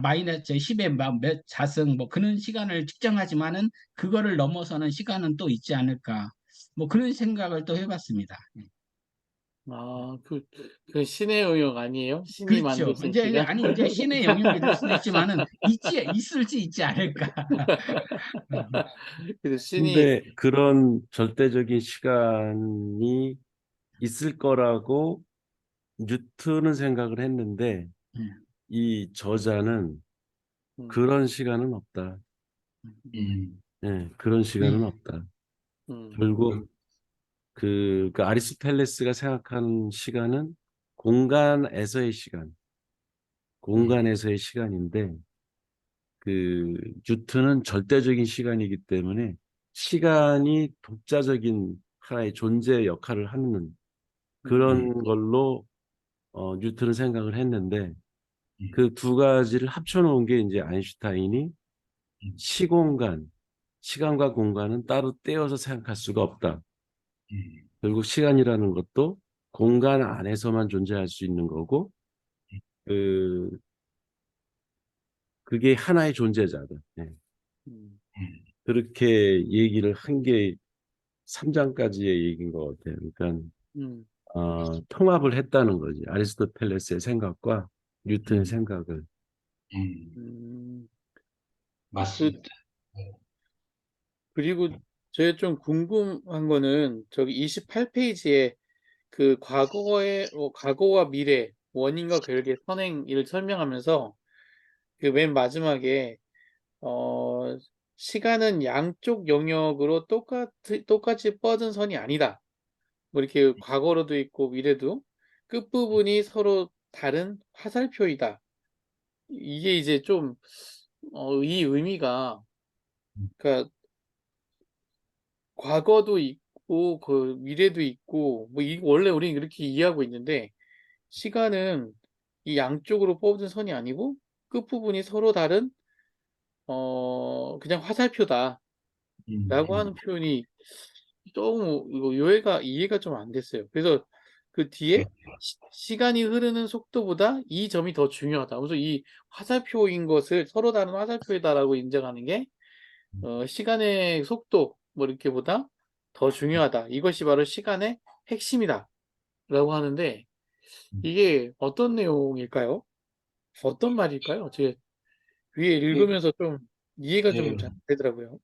마이너스 10의 몇 자승 뭐 그런 시간을 측정하지만은 그거를 넘어서는 시간은 또 있지 않을까. 뭐 그런 생각을 또 해봤습니다. 예. 아, 그 신의 영역 아니에요? 신이 그렇죠. 만드신 이제 시간? 아니 이제 신의 영역이 될 수도 있지만은 있을지 있지 않을까. 그래서 신이, 근데 그런 절대적인 시간이 있을 거라고 뉴턴은 생각을 했는데 음, 이 저자는 음, 그런 시간은 없다. 음, 예, 그런 네. 시간은 없다. 음, 결국 그, 그 아리스토텔레스가 생각하는 시간은 공간에서의 시간, 음, 공간에서의 시간인데 그 뉴턴은 절대적인 시간이기 때문에 시간이 독자적인 하나의 존재 역할을 하는 음, 그런 걸로 뉴턴은 생각을 했는데 음, 그 두 가지를 합쳐놓은 게 이제 아인슈타인이 음, 시공간, 시간과 공간은 따로 떼어서 생각할 수가 없다. 음, 결국 시간이라는 것도 공간 안에서만 존재할 수 있는 거고, 그, 그게 하나의 존재자다. 예. 음, 음, 그렇게 얘기를 한 게 3장까지의 얘기인 것 같아요. 그러니까, 음, 통합을 했다는 거지. 아리스토텔레스의 생각과 뉴턴의 음, 생각을. 음, 음. 그, 맞습니다. 그리고 제가 좀 궁금한 거는 저기 28페이지에 그 과거와 미래, 원인과 결계 선행을 설명하면서 그 맨 마지막에 어, 시간은 양쪽 영역으로 똑같이 뻗은 선이 아니다. 뭐 이렇게 과거로도 있고 미래도 끝부분이 서로 다른 화살표이다. 이게 이제 좀, 이 의미가, 음, 그러니까 과거도 있고, 그 미래도 있고, 뭐 원래 우리는 이렇게 이해하고 있는데, 시간은 이 양쪽으로 뻗은 선이 아니고, 끝부분이 서로 다른, 그냥 화살표다. 라고 하는 음, 표현이 너무 이거 이해가 좀 안 됐어요. 그래서 그 네, 뒤에 시간이 흐르는 속도보다 이 점이 더 중요하다. 그래서 이 화살표인 것을 서로 다른 화살표이다라고 인정하는 게 시간의 속도 뭐 이렇게보다 더 중요하다. 이것이 바로 시간의 핵심이다라고 하는데 이게 어떤 내용일까요? 어떤 말일까요? 제가 위에 예, 읽으면서 좀 이해가 좀 잘 예. 안 되더라고요.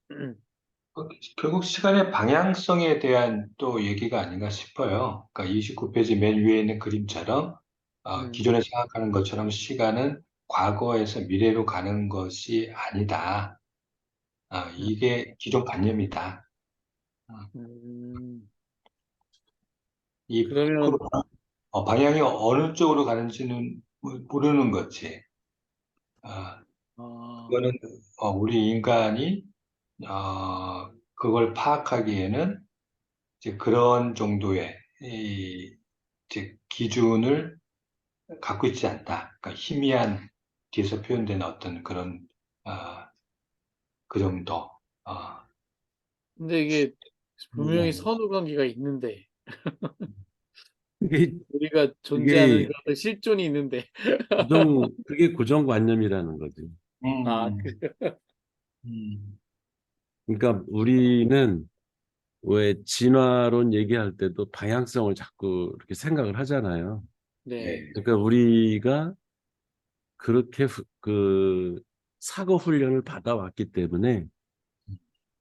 결국 시간의 방향성에 대한 또 얘기가 아닌가 싶어요. 그러니까 29페이지 맨 위에 있는 그림처럼 음, 기존에 생각하는 것처럼 시간은 과거에서 미래로 가는 것이 아니다. 음, 이게 기존 관념이다. 어, 음. 이 그 그러면 방향이 어느 쪽으로 가는지는 모르는 거지. 아, 아, 그거는 우리 인간이 그걸 파악하기에는 이제 그런 정도의 이제 기준을 갖고 있지 않다. 그러니까 희미한 뒤에서 표현되는 어떤 그런 아, 그 정도. 아, 근데 이게 분명히 음, 선후 관계가 있는데 그게 우리가 존재하는 그게 그 어떤 실존이 있는데 그게 고정관념이라는 거지. 아, 음, 음, 그러니까 우리는 왜 진화론 얘기할 때도 방향성을 자꾸 이렇게 생각을 하잖아요. 네, 네. 그러니까 우리가 그렇게 그 사고 훈련을 받아왔기 때문에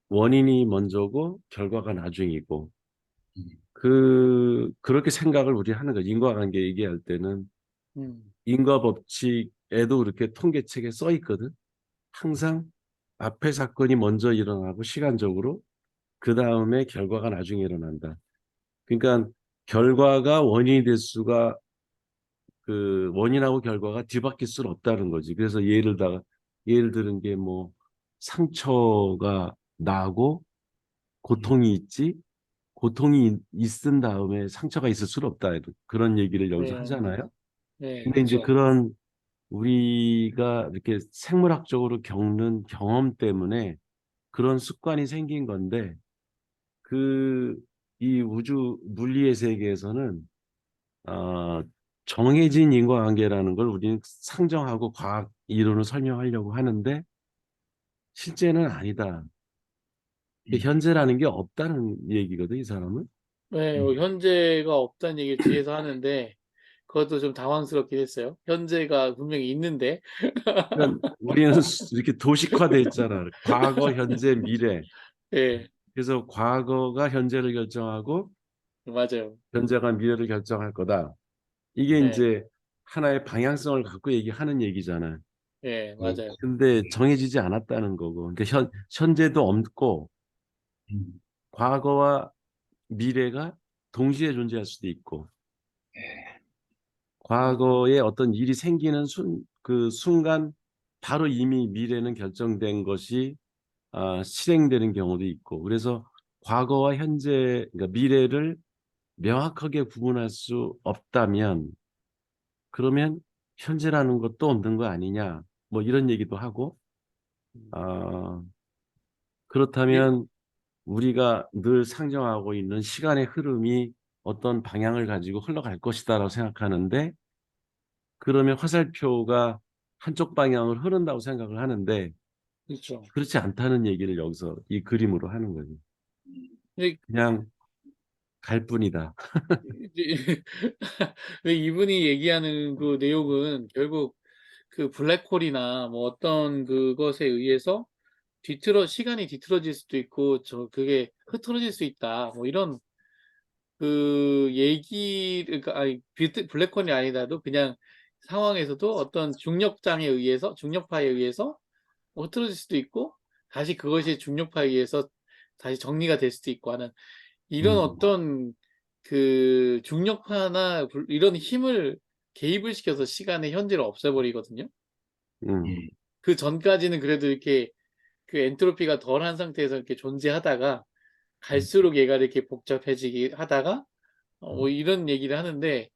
원인이 먼저고 결과가 나중이고 음, 그렇게 생각을 우리 하는 거죠. 인과관계 얘기할 때는 음, 인과법칙에도 그렇게 통계책에 써 있거든. 항상 앞에 사건이 먼저 일어나고 시간적으로 그 다음에 결과가 나중에 일어난다. 그러니까 결과가 원인이 될 수가 그 원인하고 결과가 뒤바뀔 수는 없다는 거지. 그래서 예를 들은 게 뭐 상처가 나고 고통이 있지 고통이 있은 다음에 상처가 있을 수는 없다. 그런 얘기를 여기서 네, 하잖아요. 네, 근데 이제 그렇죠. 그런 우리가 이렇게 생물학적으로 겪는 경험 때문에 그런 습관이 생긴 건데 그 이 우주 물리의 세계에서는 어, 정해진 인과관계라는 걸 우리는 상정하고 과학 이론을 설명하려고 하는데 실제는 아니다. 음, 현재라는 게 없다는 얘기거든, 이 사람은. 네, 음. 현재가 없다는 얘기를 뒤에서 하는데 그것도 좀 당황스럽긴 했어요. 현재가 분명히 있는데, 그러니까 우리는 이렇게 도식화돼 있잖아. 과거, 현재, 미래. 예, 그래서 과거가 현재를 결정하고 맞아요. 현재가 미래를 결정할 거다. 이게 네, 이제 하나의 방향성을 갖고 얘기하는 얘기잖아. 예, 맞아요. 근데 정해지지 않았다는 거고. 그러니까 현재도 없고 음, 과거와 미래가 동시에 존재할 수도 있고 네. 과거에 어떤 일이 생기는 그 순간 바로 이미 미래는 결정된 것이 실행되는 경우도 있고 그래서 과거와 현재 그러니까 미래를 명확하게 구분할 수 없다면 그러면 현재라는 것도 없는 거 아니냐 뭐 이런 얘기도 하고 어, 이게, 그렇다면 우리가 늘 상정하고 있는 시간의 흐름이 어떤 방향을 가지고 흘러갈 것이다라고 생각하는데 그러면 화살표가 한쪽 방향을 흐른다고 생각을 하는데 그렇죠. 그렇지 않다는 얘기를 여기서 이 그림으로 하는 거죠. 근데 그냥 갈 뿐이다. 이제 근데 이분이 얘기하는 그 내용은 결국 그 블랙홀이나 뭐 어떤 그것에 의해서 시간이 뒤틀어질 수도 있고, 그게 흐트러질 수 있다. 뭐 이런 그 그러니까, 아니, 블랙홀이 아니라도 그냥 상황에서도 어떤 중력파에 의해서 뭐 흐트러질 수도 있고, 다시 그것이 중력파에 의해서 다시 정리가 될 수도 있고 하는 이런 음, 어떤 그 중력파나 이런 힘을 개입을 시켜서 시간의 현재를 없애버리거든요. 음, 음, 그 전까지는 그래도 이렇게 그 엔트로피가 덜한 상태에서 이렇게 존재하다가 음, 갈수록 얘가 이렇게 복잡해지기 하다가 뭐 음, 이런 얘기를 하는데,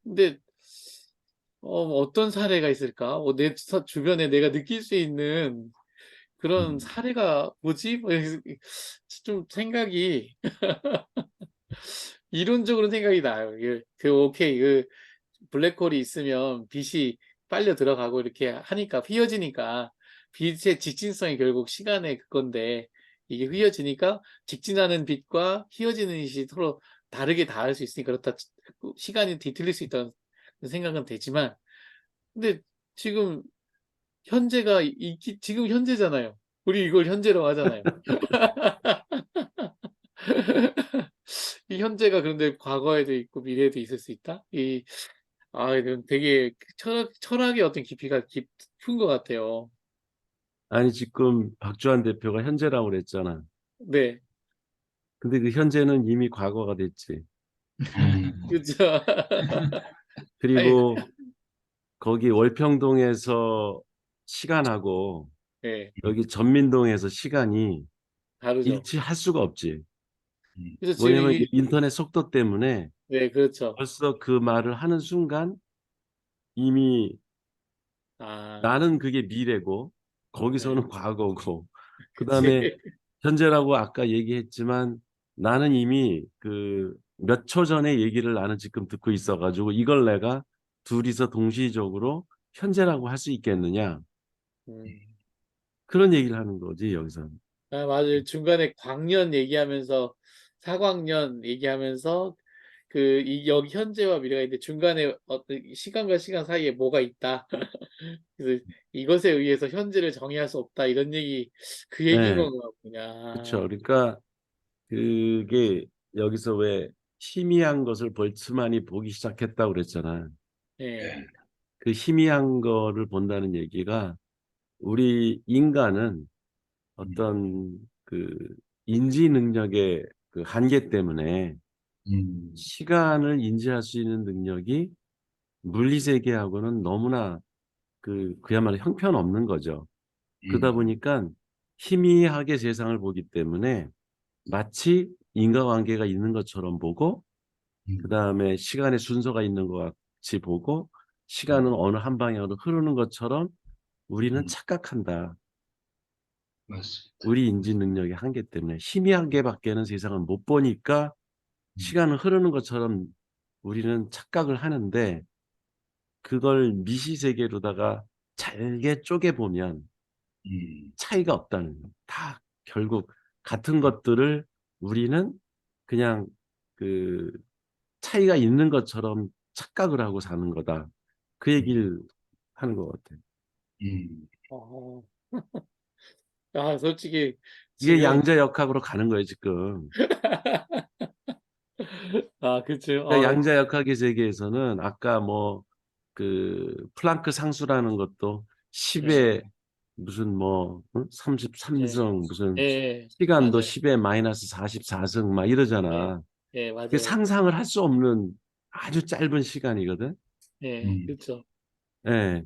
근데 뭐 어떤 사례가 있을까? 내 주변에 내가 느낄 수 있는 그런 음, 사례가 뭐지? 뭐 좀 생각이 이론적으로 생각이 나요. 오케이, 블랙홀이 있으면 빛이 빨려 들어가고 이렇게 하니까 휘어지니까 빛의 직진성이 결국 시간의 그건데 이게 휘어지니까 직진하는 빛과 휘어지는 빛이 서로 다르게 닿을 수 있으니까 그렇다 시간이 뒤틀릴 수 있다는 생각은 되지만 근데 지금 지금 현재잖아요. 우리 이걸 현재라고 하잖아요. 이 현재가 그런데 과거에도 있고 미래에도 있을 수 있다? 이건 되게 철학의 어떤 깊이가 깊은 것 같아요. 아니 지금 박주환 대표가 현재라고 그랬잖아. 네, 근데 그 현재는 이미 과거가 됐지. 그죠. 아니, 그리고 거기 월평동에서 시간하고 네, 여기 전민동에서 시간이 다르죠. 일치할 수가 없지. 그래서 지금 왜냐면 인터넷 속도 때문에 네, 그렇죠. 벌써 그 말을 하는 순간 이미 아, 나는 그게 미래고 네, 거기서는 과거고 그다음에 현재라고 아까 얘기했지만 나는 이미 그 몇 초 전에 얘기를 나는 지금 듣고 있어가지고 이걸 내가 둘이서 동시적으로 현재라고 할 수 있겠느냐 음. 그런 얘기를 하는 거지 여기서. 아, 맞아요. 중간에 광년 얘기하면서, 사광년 얘기하면서, 여기 현재와 미래가 있는데 중간에 어떤 시간과 시간 사이에 뭐가 있다. 그래서 이것에 의해서 현재를 정의할 수 없다. 이런 얘기, 그 얘기인 네, 그렇죠. 거군요. 그러니까 그게 여기서 왜 희미한 것을 볼츠만이 보기 시작했다고 그랬잖아. 예, 네. 그 희미한 거를 본다는 얘기가 우리 인간은 어떤 그 인지 능력의 그 한계 때문에 음, 시간을 인지할 수 있는 능력이 물리 세계하고는 너무나 그야말로 형편없는 거죠. 그러다 음, 보니까 희미하게 세상을 보기 때문에 마치 인과관계가 있는 것처럼 보고 음, 그다음에 시간의 순서가 있는 것 같이 보고 시간은 음, 어느 한 방향으로 흐르는 것처럼 우리는 음, 착각한다. 맞습니다. 우리 인지 능력의 한계 때문에 희미하게밖에는 세상을 못 보니까 음, 시간은 흐르는 것처럼 우리는 착각을 하는데 그걸 미시세계로다가 잘게 쪼개보면 음, 차이가 없다는 거예요. 다 결국 같은 것들을 우리는 그냥 그 차이가 있는 것처럼 착각을 하고 사는 거다. 그 음, 얘기를 하는 것 같아요. 음. 어, 아, 솔직히 이게 지금, 양자역학으로 가는 거예요, 지금. 아, 그쵸. 그러니까 양자역학의 세계에서는 아까 뭐 플랑크 상수라는 것도 예, 10의 무슨 뭐 예, 33성 무슨 예, 시간도 맞아요. 10의 마이너스 44성 막 예, 이러잖아. 예, 그 맞아요. 상상을 할 수 없는 아주 짧은 시간이거든. 예, 음, 그쵸. 예.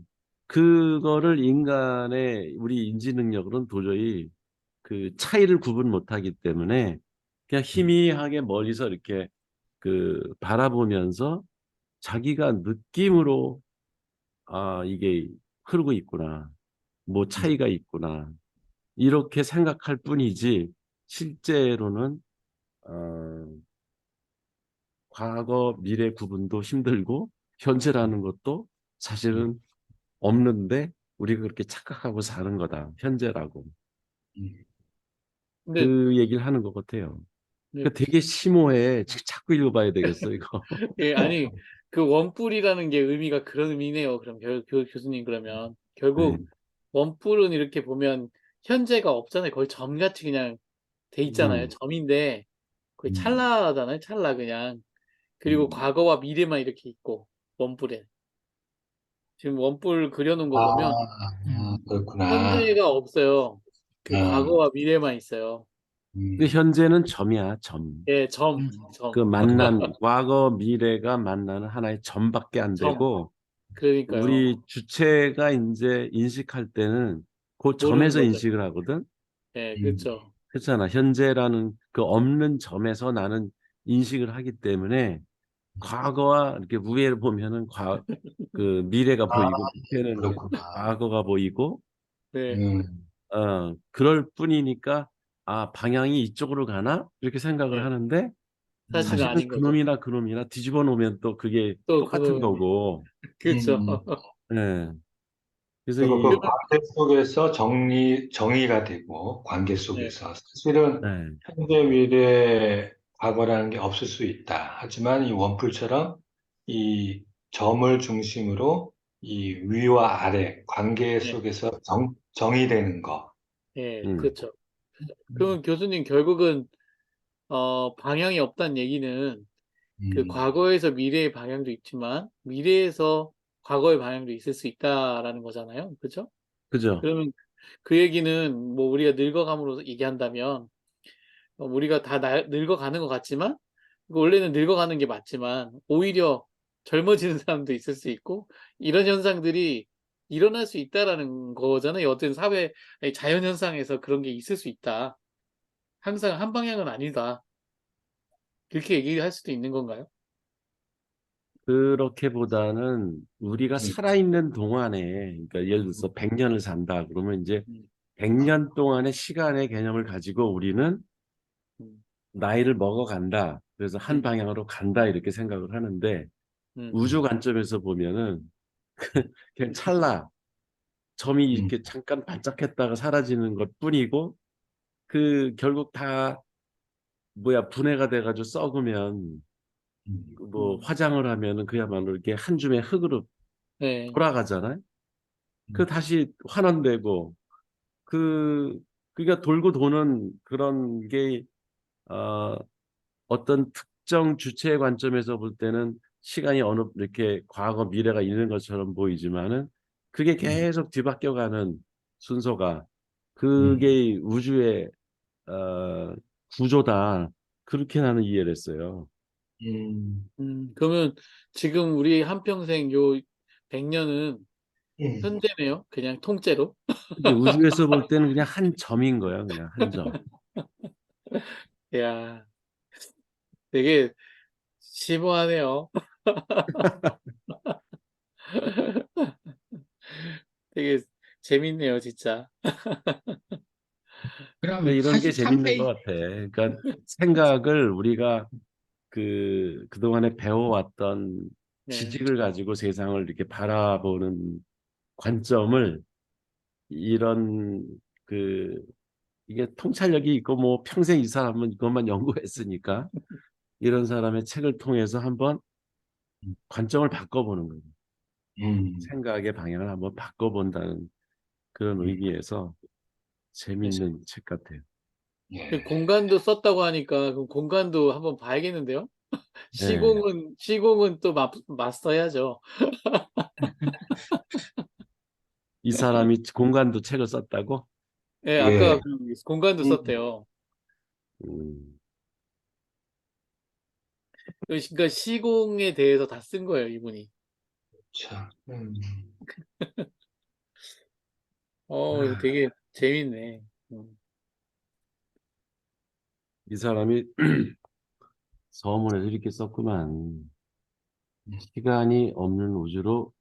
그거를 인간의 우리 인지 능력으로는 도저히 그 차이를 구분 못하기 때문에 그냥 희미하게 멀리서 이렇게 바라보면서 자기가 느낌으로 아, 이게 흐르고 있구나. 뭐 차이가 있구나. 이렇게 생각할 뿐이지 실제로는 어, 과거, 미래 구분도 힘들고 현재라는 것도 사실은 없는데 우리가 그렇게 착각하고 사는 거다. 현재라고. 음. 근데, 그 얘기를 하는 것 같아요. 근데 그 되게 심오해. 자꾸 읽어봐야 되겠어, 이거. 예, 아니, 그 원뿔이라는 게 의미가 그런 의미네요. 그럼 교수님 그러면. 네. 결국 원뿔은 이렇게 보면 현재가 없잖아요. 거의 점같이 그냥 돼 있잖아요. 음, 점인데 거의 음, 찰나잖아요. 찰나 그냥. 그리고 음. 과거와 미래만 이렇게 있고 원뿔에. 지금 원뿔 그려놓은 거 보면 음. 그렇구나. 현재가 없어요. 그 아, 과거와 미래만 있어요. 그 음, 현재는 점이야, 점. 예, 점, 음. 점, 과거, 미래가 만나는 하나의 점밖에 안 점. 되고, 그러니까요. 우리 주체가 이제 인식할 때는 그 모르는 점에서 거죠. 인식을 하거든. 예, 음, 그렇죠. 그렇잖아. 현재라는 그 없는 점에서 나는 인식을 하기 때문에 과거와 이렇게 위에를 보면은 미래가 아, 보이고 밑에는 그렇구나. 과거가 보이고 네, 음, 그럴 뿐이니까 아 방향이 이쪽으로 가나 이렇게 생각을 예. 하는데 사실은 사실은 아닌 거죠. 그놈이나 뒤집어 놓으면 또 그게 또 똑같은 그놈, 거고. 그렇죠. 음. 예. 그래서 그리고 그 이 관계 속에서 정의가 되고, 관계 네, 속에서. 사실은 네. 현재, 미래, 과거라는 게 없을 수 있다. 하지만 이 원뿔처럼 이 점을 중심으로 이 위와 아래, 관계 네, 속에서 정의되는 거. 예, 음, 그렇죠. 그러면 교수님 결국은 방향이 없다는 얘기는 그 음, 과거에서 미래의 방향도 있지만 미래에서 과거의 방향도 있을 수 있다라는 거잖아요. 그렇죠? 그죠? 그러면 그 얘기는 뭐 우리가 늙어감으로 얘기한다면 우리가 다 늙어가는 것 같지만 원래는 늙어가는 게 맞지만 오히려 젊어지는 사람도 있을 수 있고 이런 현상들이 일어날 수 있다라는 거잖아요. 어떤 사회 아니, 자연 현상에서 그런 게 있을 수 있다. 항상 한 방향은 아니다. 그렇게 얘기할 수도 있는 건가요? 그렇게보다는 우리가 음, 살아있는 동안에, 그러니까 예를 들어서 음, 100년을 산다 그러면 이제 음. 100년 동안의 시간의 개념을 가지고 우리는 음, 나이를 먹어간다. 그래서 한 음, 방향으로 간다. 이렇게 생각을 하는데 음, 우주 관점에서 보면은 그냥 찰나 점이 음, 이렇게 잠깐 반짝했다가 사라지는 것 뿐이고 그 결국 다 뭐야 분해가 돼가지고 썩으면 음, 뭐 화장을 하면은 그야말로 이렇게 한 줌의 흙으로 네, 돌아가잖아요. 그 음, 다시 환원되고 그 그러니까 돌고 도는 그런 게 어, 어떤 특정 주체의 관점에서 볼 때는 시간이 어느 이렇게 과거 미래가 있는 것처럼 보이지만은 그게 음, 계속 뒤바뀌어가는 순서가 음, 그게 우주의 구조다 그렇게 나는 이해를 했어요. 그러면 지금 우리 한평생 요 100년은 음. 현재네요. 그냥 통째로. 이제 우주에서 볼 때는 그냥 한 점인 거야, 그냥 한 점. 야, 되게 심오하네요. 되게 재밌네요, 진짜. 그러니까 그러면 이런 게 재밌는 것 43페이지, 같아. 그러니까 생각을 우리가 그동안에 배워왔던 네. 지식을 가지고 세상을 이렇게 바라보는 관점을 이런 그 이게 통찰력이 있고 뭐 평생 이 사람은 이것만 연구했으니까 이런 사람의 책을 통해서 한번 관점을 바꿔보는 거예요. 음, 생각의 방향을 한번 바꿔본다는 그런 음, 의미에서 재밌는 책 같아요. 예. 공간도 썼다고 하니까 그럼 공간도 한번 봐야겠는데요? 예. 시공은 또 마스터해야죠. 이 사람이 공간도 책을 썼다고? 예, 예. 아까 공간도 음, 썼대요. 음, 그러니까 시공에 대해서 다 쓴 거예요, 이분이. 참, 이거 아, 되게 재밌네. 음. 이 사람이 서문에서 이렇게 썼구만. 시간이 없는 우주로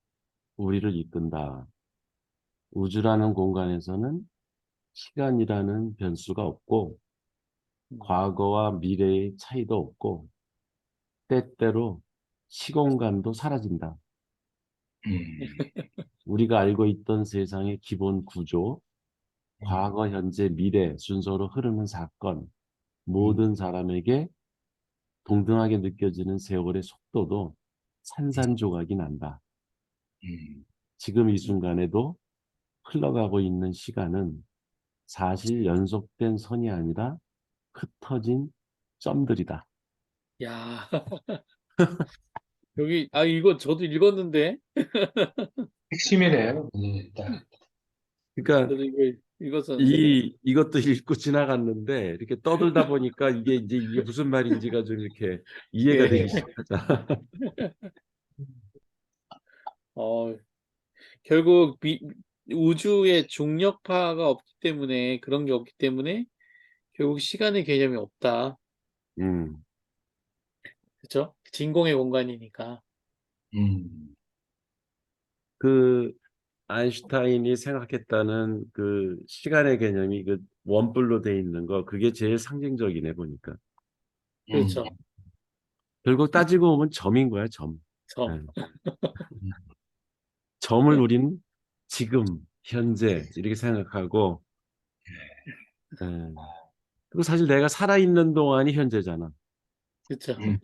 우리를 이끈다. 우주라는 공간에서는 시간이라는 변수가 없고 음. 과거와 미래의 차이도 없고 때때로 시공간도 사라진다. 음, 우리가 알고 있던 세상의 기본 구조, 음, 과거, 현재, 미래 순서로 흐르는 사건, 음, 모든 사람에게 동등하게 느껴지는 세월의 속도도 산산조각이 난다. 음, 지금 이 순간에도 흘러가고 있는 시간은 사실 연속된 선이 아니라 흩어진 점들이다. 야, 이거 저도 읽었는데, 핵심이네요. 딱. 그러니까 저도 이거 읽었었는데, 이것도 읽고 지나갔는데 이렇게 떠들다 보니까 이게 무슨 말인지가 좀 이렇게 이해가 되기 예, 시작하자. 어, 결국 우주의 중력파가 없기 때문에, 그런 게 없기 때문에, 결국 시간의 개념이 없다. 음. 그죠? 진공의 공간이니까. 음, 그 아인슈타인이 생각했다는 그 시간의 개념이 그 원뿔로 돼 있는 거 그게 제일 상징적이네 보니까. 음, 그렇죠. 결국 따지고 보면 점인 거야, 점. 점. 예. 점을 우리는 지금, 현재 이렇게 생각하고 예. 그리고 사실 내가 살아있는 동안이 현재잖아. 그렇죠. 음,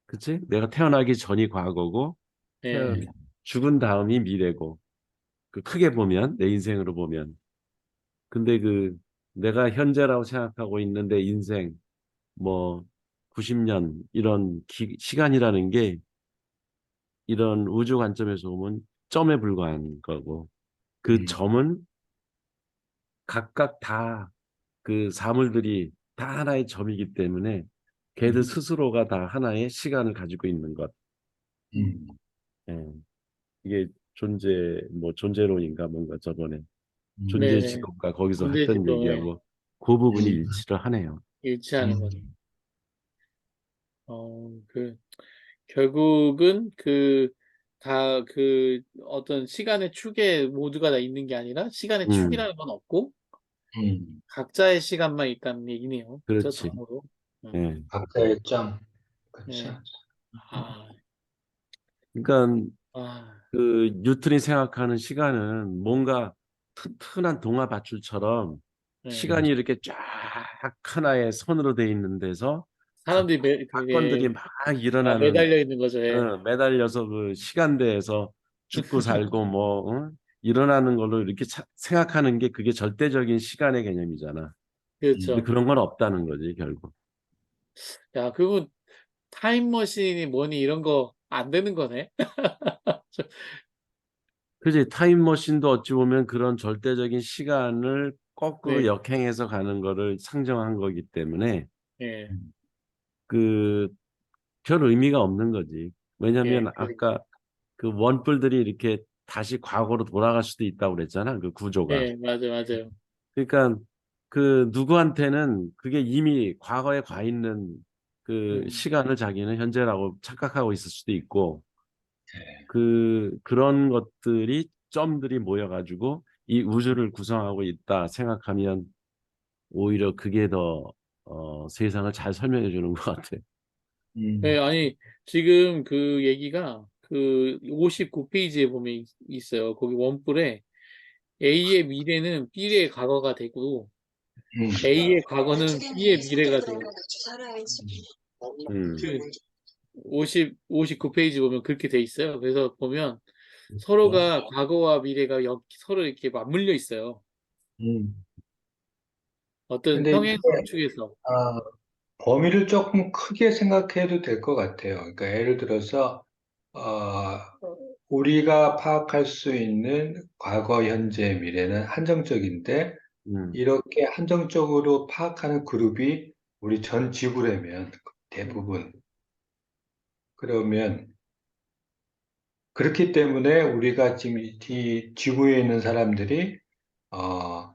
그치? 내가 태어나기 전이 과거고 태어, 예. 죽은 다음이 미래고 그 크게 보면 내 인생으로 보면 근데 그 내가 현재라고 생각하고 있는 내 인생 뭐 90년 이런 시간이라는 게 이런 우주 관점에서 보면 점에 불과한 거고 그 음, 점은 각각 다 그 사물들이 다 하나의 점이기 때문에 걔들 음, 스스로가 다 하나의 시간을 가지고 있는 것. 음, 예. 이게 뭐 존재론인가 뭔가 저번에 존재 네네. 지론가 거기서 했던 군대지도 예. 얘기하고 그 부분이 음, 일치를 하네요. 일치하는 거죠. 음, 그, 결국은 어떤 시간의 축에 모두가 다 있는 게 아니라 시간의 음, 축이라는 건 없고, 각자의 시간만 있다는 얘기네요. 저 그렇지. 점으로. 예. 각자의 점. 예. 그렇죠. 아, 그러니까 아, 그 뉴턴이 생각하는 시간은 뭔가 튼튼한 동화 밧줄처럼 예. 시간이 이렇게 쫙 하나의 선으로 돼 있는 데서 사람들이 사건들이 막 일어나는 매달려 있는 거죠. 예. 매달려서 그 시간대에서 죽고 살고 뭐 일어나는 걸로 이렇게 생각하는 게 그게 절대적인 시간의 개념이잖아. 근데 그렇죠. 그런 건 없다는 거지 결국. 야, 그거 타임머신이 뭐니 이런 거 안 되는 거네. 그지 타임머신도 어찌 보면 그런 절대적인 시간을 거꾸로 네. 역행해서 가는 거를 상정한 거기 때문에 예. 그 별 의미가 없는 거지. 예. 왜냐하면 아까 그 원뿔들이 이렇게 다시 과거로 돌아갈 수도 있다고 그랬잖아. 그 구조가. 예, 맞아요. 그러니까 그 누구한테는 그게 이미 과거에 가 있는 그 음. 시간을 자기는 현재라고 착각하고 있을 수도 있고 네. 그런 것들이 점들이 모여가지고 이 우주를 구성하고 있다 생각하면 오히려 그게 더 세상을 잘 설명해 주는 것 같아. 예, 음, 아니, 지금 그 얘기가 그 59페이지에 보면 있어요. 거기 원뿔에 A의 미래는 B의 과거가 되고 음, A의 과거는 B의 미래가 돼요. 음, 그 59페이지 보면 그렇게 돼 있어요. 그래서 보면 서로가 과거와 미래가 서로 이렇게 맞물려 있어요. 음. 어떤 근데 이게, 평행선축에서. 아, 범위를 조금 크게 생각해도 될 것 같아요. 그러니까 예를 들어서, 어, 우리가 파악할 수 있는 과거, 현재, 미래는 한정적인데, 음, 이렇게 한정적으로 파악하는 그룹이 우리 전 지구라면 음, 대부분. 그러면, 그렇기 때문에 우리가 지금 이 지구에 있는 사람들이, 어,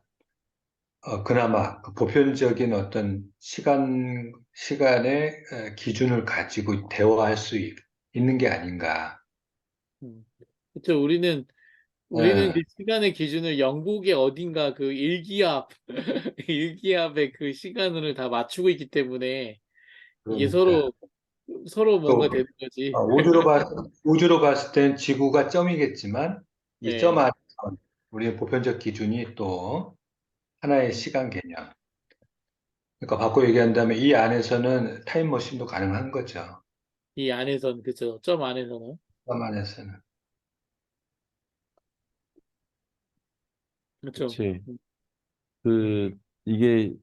그나마 그 보편적인 어떤 시간의 기준을 가지고 대화할 수 있는 게 아닌가. 그렇죠. 우리는 그 예, 시간의 기준을 영국의 어딘가 그 일기압, 일기압의 그 시간을 다 맞추고 있기 때문에 이게 그러니까. 서로 또, 뭔가 되는 거지. 우주로 봤을 땐 지구가 점이겠지만, 이 점 예. 안에서 우리의 보편적 기준이 또 하나의 음, 시간 개념. 그러니까 바꿔 얘기한다면 이 안에서는 타임머신도 가능한 거죠. 이 안에선, 그죠. 점 안에서는. 점 안에서는. 그렇죠. 그렇지. 그 이게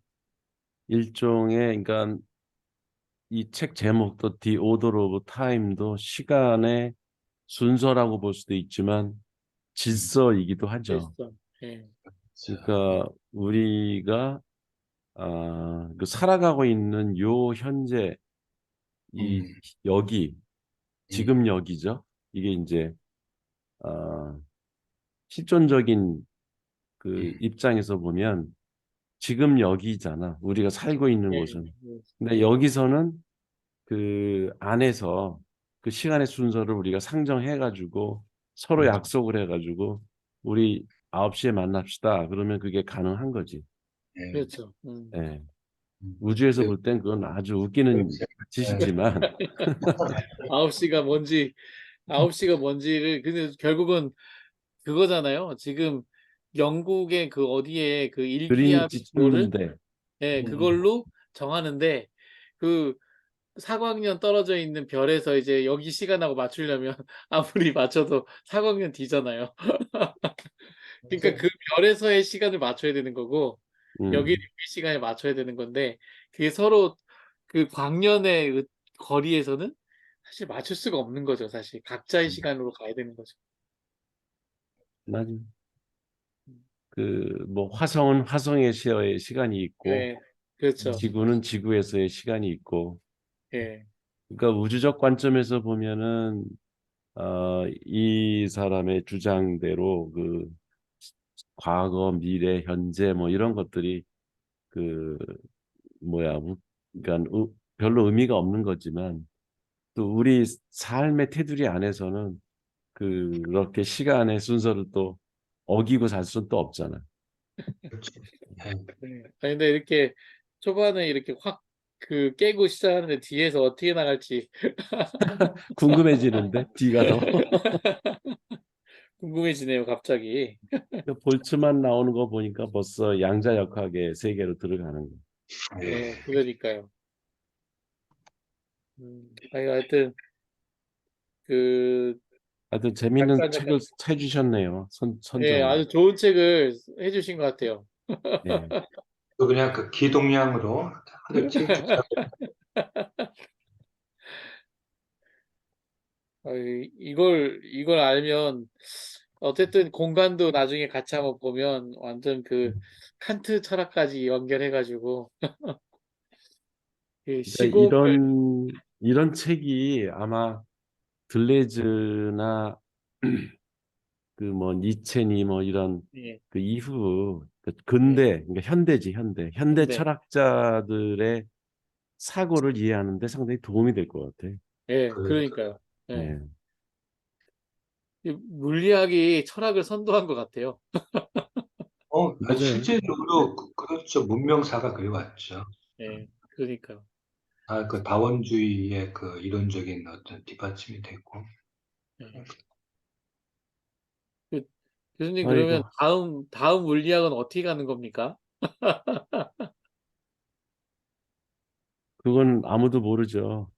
일종의 그러니까 이 책 제목도 The Order of Time도 시간의 순서라고 볼 수도 있지만 음, 질서이기도 하죠. 됐어. 예. 그렇죠. 그러니까 우리가 그 살아가고 있는 요 현재 이 음, 여기 음, 지금 여기죠. 이게 이제 아, 실존적인 그 음, 입장에서 보면 지금 여기잖아. 우리가 살고 있는 예. 곳은. 근데 예. 여기서는 그 안에서 그 시간의 순서를 우리가 상정해가지고 서로 음, 약속을 해가지고 우리 9시에 만납시다. 그러면 그게 가능한 거지. 예, 그렇죠. 예. 우주에서 그, 볼 땐 그건 아주 웃기는 그렇죠. 예, 짓이지만, 9시가 뭔지, 9시가 뭔지를, 근데 결국은 그거잖아요. 지금 영국의 그 어디에 그 일기압 그린위치 지도를, 찾는데, 예, 음, 그걸로 정하는데, 그 사광년 떨어져 있는 별에서 이제 여기 시간하고 맞추려면 아무리 맞춰도 사광년 뒤잖아요. 그러니까 그 별에서의 시간을 맞춰야 되는 거고, 여기 음, 시간에 맞춰야 되는 건데, 그게 서로 그 광년의 거리에서는 사실 맞출 수가 없는 거죠, 사실. 각자의 시간으로 가야 되는 거죠. 난 그 뭐 화성은 화성에서의 시간이 있고, 네, 그렇죠. 지구는 지구에서의 시간이 있고, 예, 그러니까 우주적 관점에서 보면은 이 사람의 주장대로 그 과거, 미래, 현재 뭐 이런 것들이 그 뭐야, 그러니까 별로 의미가 없는 거지만 또 우리 삶의 테두리 안에서는 그렇게 시간의 순서를 또 어기고 살 수는 또 없잖아. 그렇죠. 네. 네. 아니, 근데 이렇게 초반에 이렇게 확 그 깨고 시작하는데 뒤에서 어떻게 나갈지 궁금해지는데 뒤가 더. 궁금해지네요, 갑자기. 볼츠만 나오는 거 보니까 벌써 양자역학의 세계로 들어가는 거. 네. 그러니까요. 아니, 하여튼 그 하여튼 재밌는 작가 책을 작가님, 해주셨네요. 예, 선정을. 아주 좋은 책을 해주신 것 같아요. 예. 또 그냥 그 기동량으로 하루치 이걸 알면 어쨌든 공간도 나중에 같이 한번 보면 완전 그 칸트 철학까지 연결해가지고 그 그러니까 시공을, 이런 책이 아마 들레즈나 그 뭐 니체니 뭐 이런 예, 그 이후 그 예, 근대 그러니까 현대지 현대 근데 철학자들의 사고를 이해하는데 상당히 도움이 될 것 같아. 예, 그, 그러니까요. 예. 예. 이 물리학이 철학을 선도한 것 같아요. 아니, 맞아요. 실제적으로 그렇죠. 문명사가 그래왔죠. 예, 그러니까요. 그 다원주의의 그 이론적인 어떤 뒷받침이 됐고. 예. 그, 교수님, 그러면 아이고 다음 물리학은 어떻게 가는 겁니까? 그건 아무도 모르죠.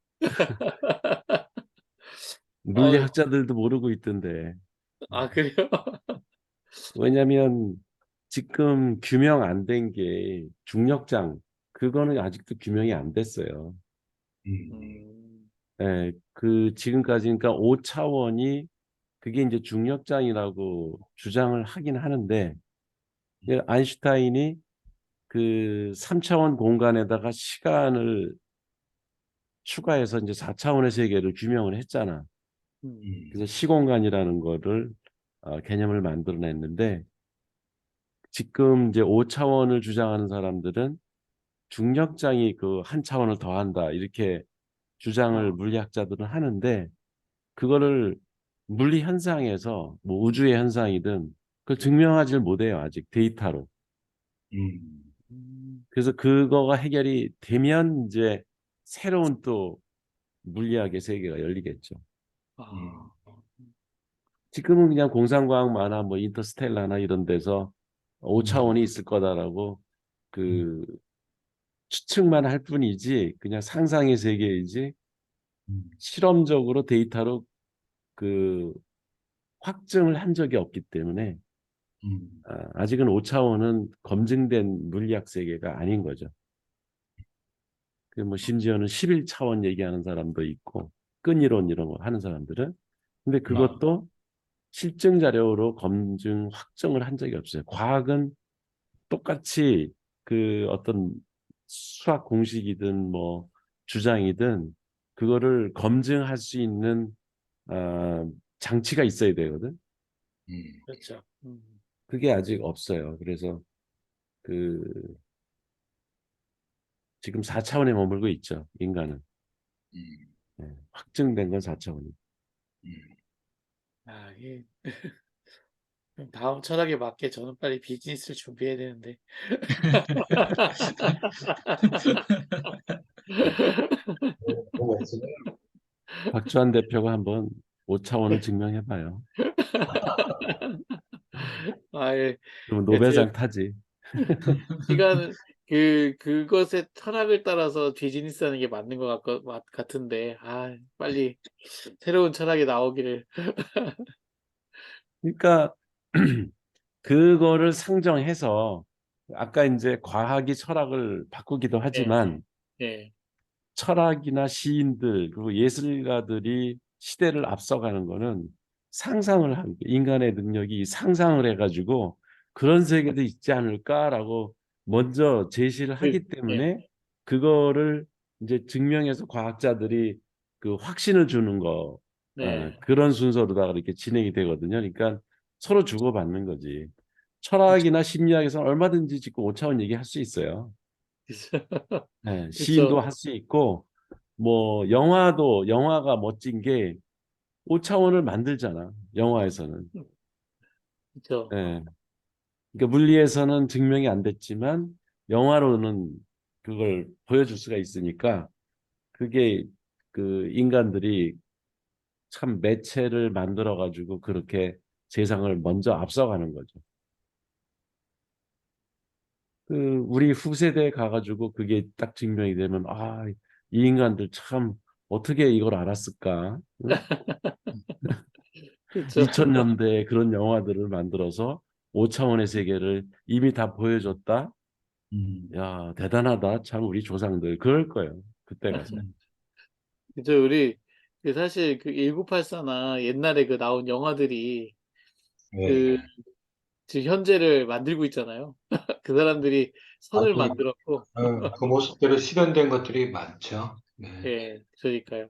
어, 물리학자들도 모르고 있던데. 그래요? 왜냐하면 지금 규명 안 된 게 중력장 그거는 아직도 규명이 안 됐어요. 음, 음, 예, 그 지금까지 그러니까 5차원이 그게 이제 중력장이라고 주장을 하긴 하는데 아인슈타인이 그 3차원 공간에다가 시간을 추가해서 이제 4차원의 세계를 규명을 했잖아. 음, 그래서 음, 시공간이라는 거를 개념을 만들어냈는데 지금 이제 5차원을 주장하는 사람들은 중력장이 그 한 차원을 더한다 이렇게 주장을 아, 물리학자들은 하는데 그거를 물리 현상에서 뭐 우주의 현상이든 그걸 증명하지 못해요 아직 데이터로. 음, 그래서 그거가 해결이 되면 이제 새로운 또 물리학의 세계가 열리겠죠. 음, 아, 지금은 그냥 공상과학 만화 뭐 인터스텔라나 이런 데서 음, 5차원이 있을 거다라고 그 추측만 할 뿐이지 그냥 상상의 세계이지 음, 실험적으로 데이터로 그 확증을 한 적이 없기 때문에 아직은 5차원은 검증된 물리학 세계가 아닌 거죠. 그 뭐 심지어는 11차원 얘기하는 사람도 있고 끈이론 이런 거 하는 사람들은 근데 아, 그것도 실증 자료로 검증 확정을 한 적이 없어요. 과학은 똑같이 그 어떤 수학 공식이든 뭐 주장이든 그거를 검증할 수 있는 장치가 있어야 되거든. 음, 그렇죠. 그게 아직 없어요. 그래서 그 지금 4차원에 머물고 있죠. 인간은. 음, 확증된 건 4차원이. 음. 예. 그럼 다음 철학에 맞게 저는 빨리 비즈니스를 준비해야 되는데. 뭐가 있으면 박주환 대표가 한번 5차원을 증명해봐요. 예. 그러면 제가 노벨상 타지. 시간, 그것의 철학을 따라서 비즈니스 하는 게 맞는 같은데, 빨리 새로운 철학이 나오기를. 그러니까 그거를 상정해서 아까 이제 과학이 철학을 바꾸기도 예, 하지만 예, 철학이나 시인들 그리고 예술가들이 시대를 앞서가는 거는 상상을 한 인간의 능력이 상상을 해가지고 그런 세계도 있지 않을까라고 먼저 제시를 그, 하기 예, 때문에 그거를 이제 증명해서 과학자들이 그 확신을 주는 거 네. 그런 순서로다가 이렇게 진행이 되거든요. 그러니까 서로 주고받는 거지. 그쵸, 철학이나 심리학에서는 얼마든지 지금 5차원 얘기할 수 있어요. 네, 시인도 그쵸, 할 수 있고 뭐 영화가 멋진 게 5차원을 만들잖아. 영화에서는. 그쵸. 예. 그러니까 물리에서는 증명이 안 됐지만 영화로는 그걸 보여줄 수가 있으니까 그게 그 인간들이 참 매체를 만들어 가지고 그렇게 세상을 먼저 앞서가는 거죠. 그 우리 후세대에 가가지고 그게 딱 증명이 되면 아, 이 인간들 참 어떻게 이걸 알았을까? 응? 그렇죠. 2000년대에 그런 영화들을 만들어서 5차원의 세계를 이미 다 보여줬다. 음. 야, 대단하다. 참 우리 조상들 그럴 거예요. 그때 가서. 그죠. 우리 그 사실 그 1984나 옛날에 그 나온 영화들이 그 네. 지금 현재를 만들고 있잖아요. 그 사람들이 선을 아주 만들었고, 그 모습대로 실현된 것들이 많죠. 네. 예, 그러니까요.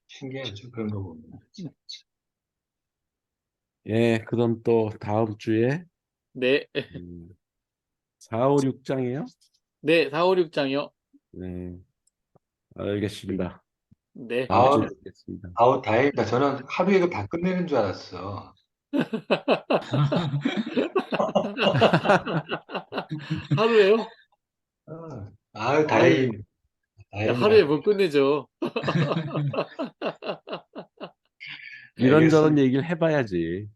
신기하죠. 그런 거 보면. 예, 그럼 또 다음 주에 네, 4, 5, 6장이에요? 네, 4, 5, 6장이요. 네, 알겠습니다. 네. 다음 주에 아우, 뵙겠습니다. 아우, 다행이다. 저는 하루에 이거 다 끝내는 줄 알았어. 하루에요? 아유, 아유, 다행이네. 야, 하루에 다행이다. 못 끝내죠. 이런저런 알겠습니다. 얘기를 해봐야지.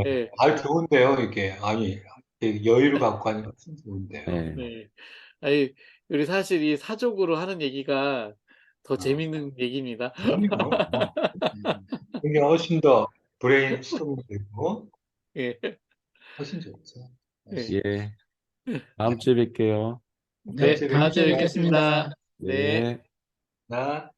예, 좋은데요, 이게. 아니, 이게 여유를 갖고 하니까 참 좋은데요. 네. 네. 아니, 우리 사실 이 사족으로 하는 얘기가 더 어, 재밌는 얘기입니다. 그럼요. 이게 훨씬 더 브레인 스토밍 되고, 예, 훨씬 좋죠. 예. 예, 네, 다음 주에 뵐게요. 다음 네, 주에 다음 다음 주에 주에 뵐게요. 뵙겠습니다. 뵙겠습니다. 네. 네. 나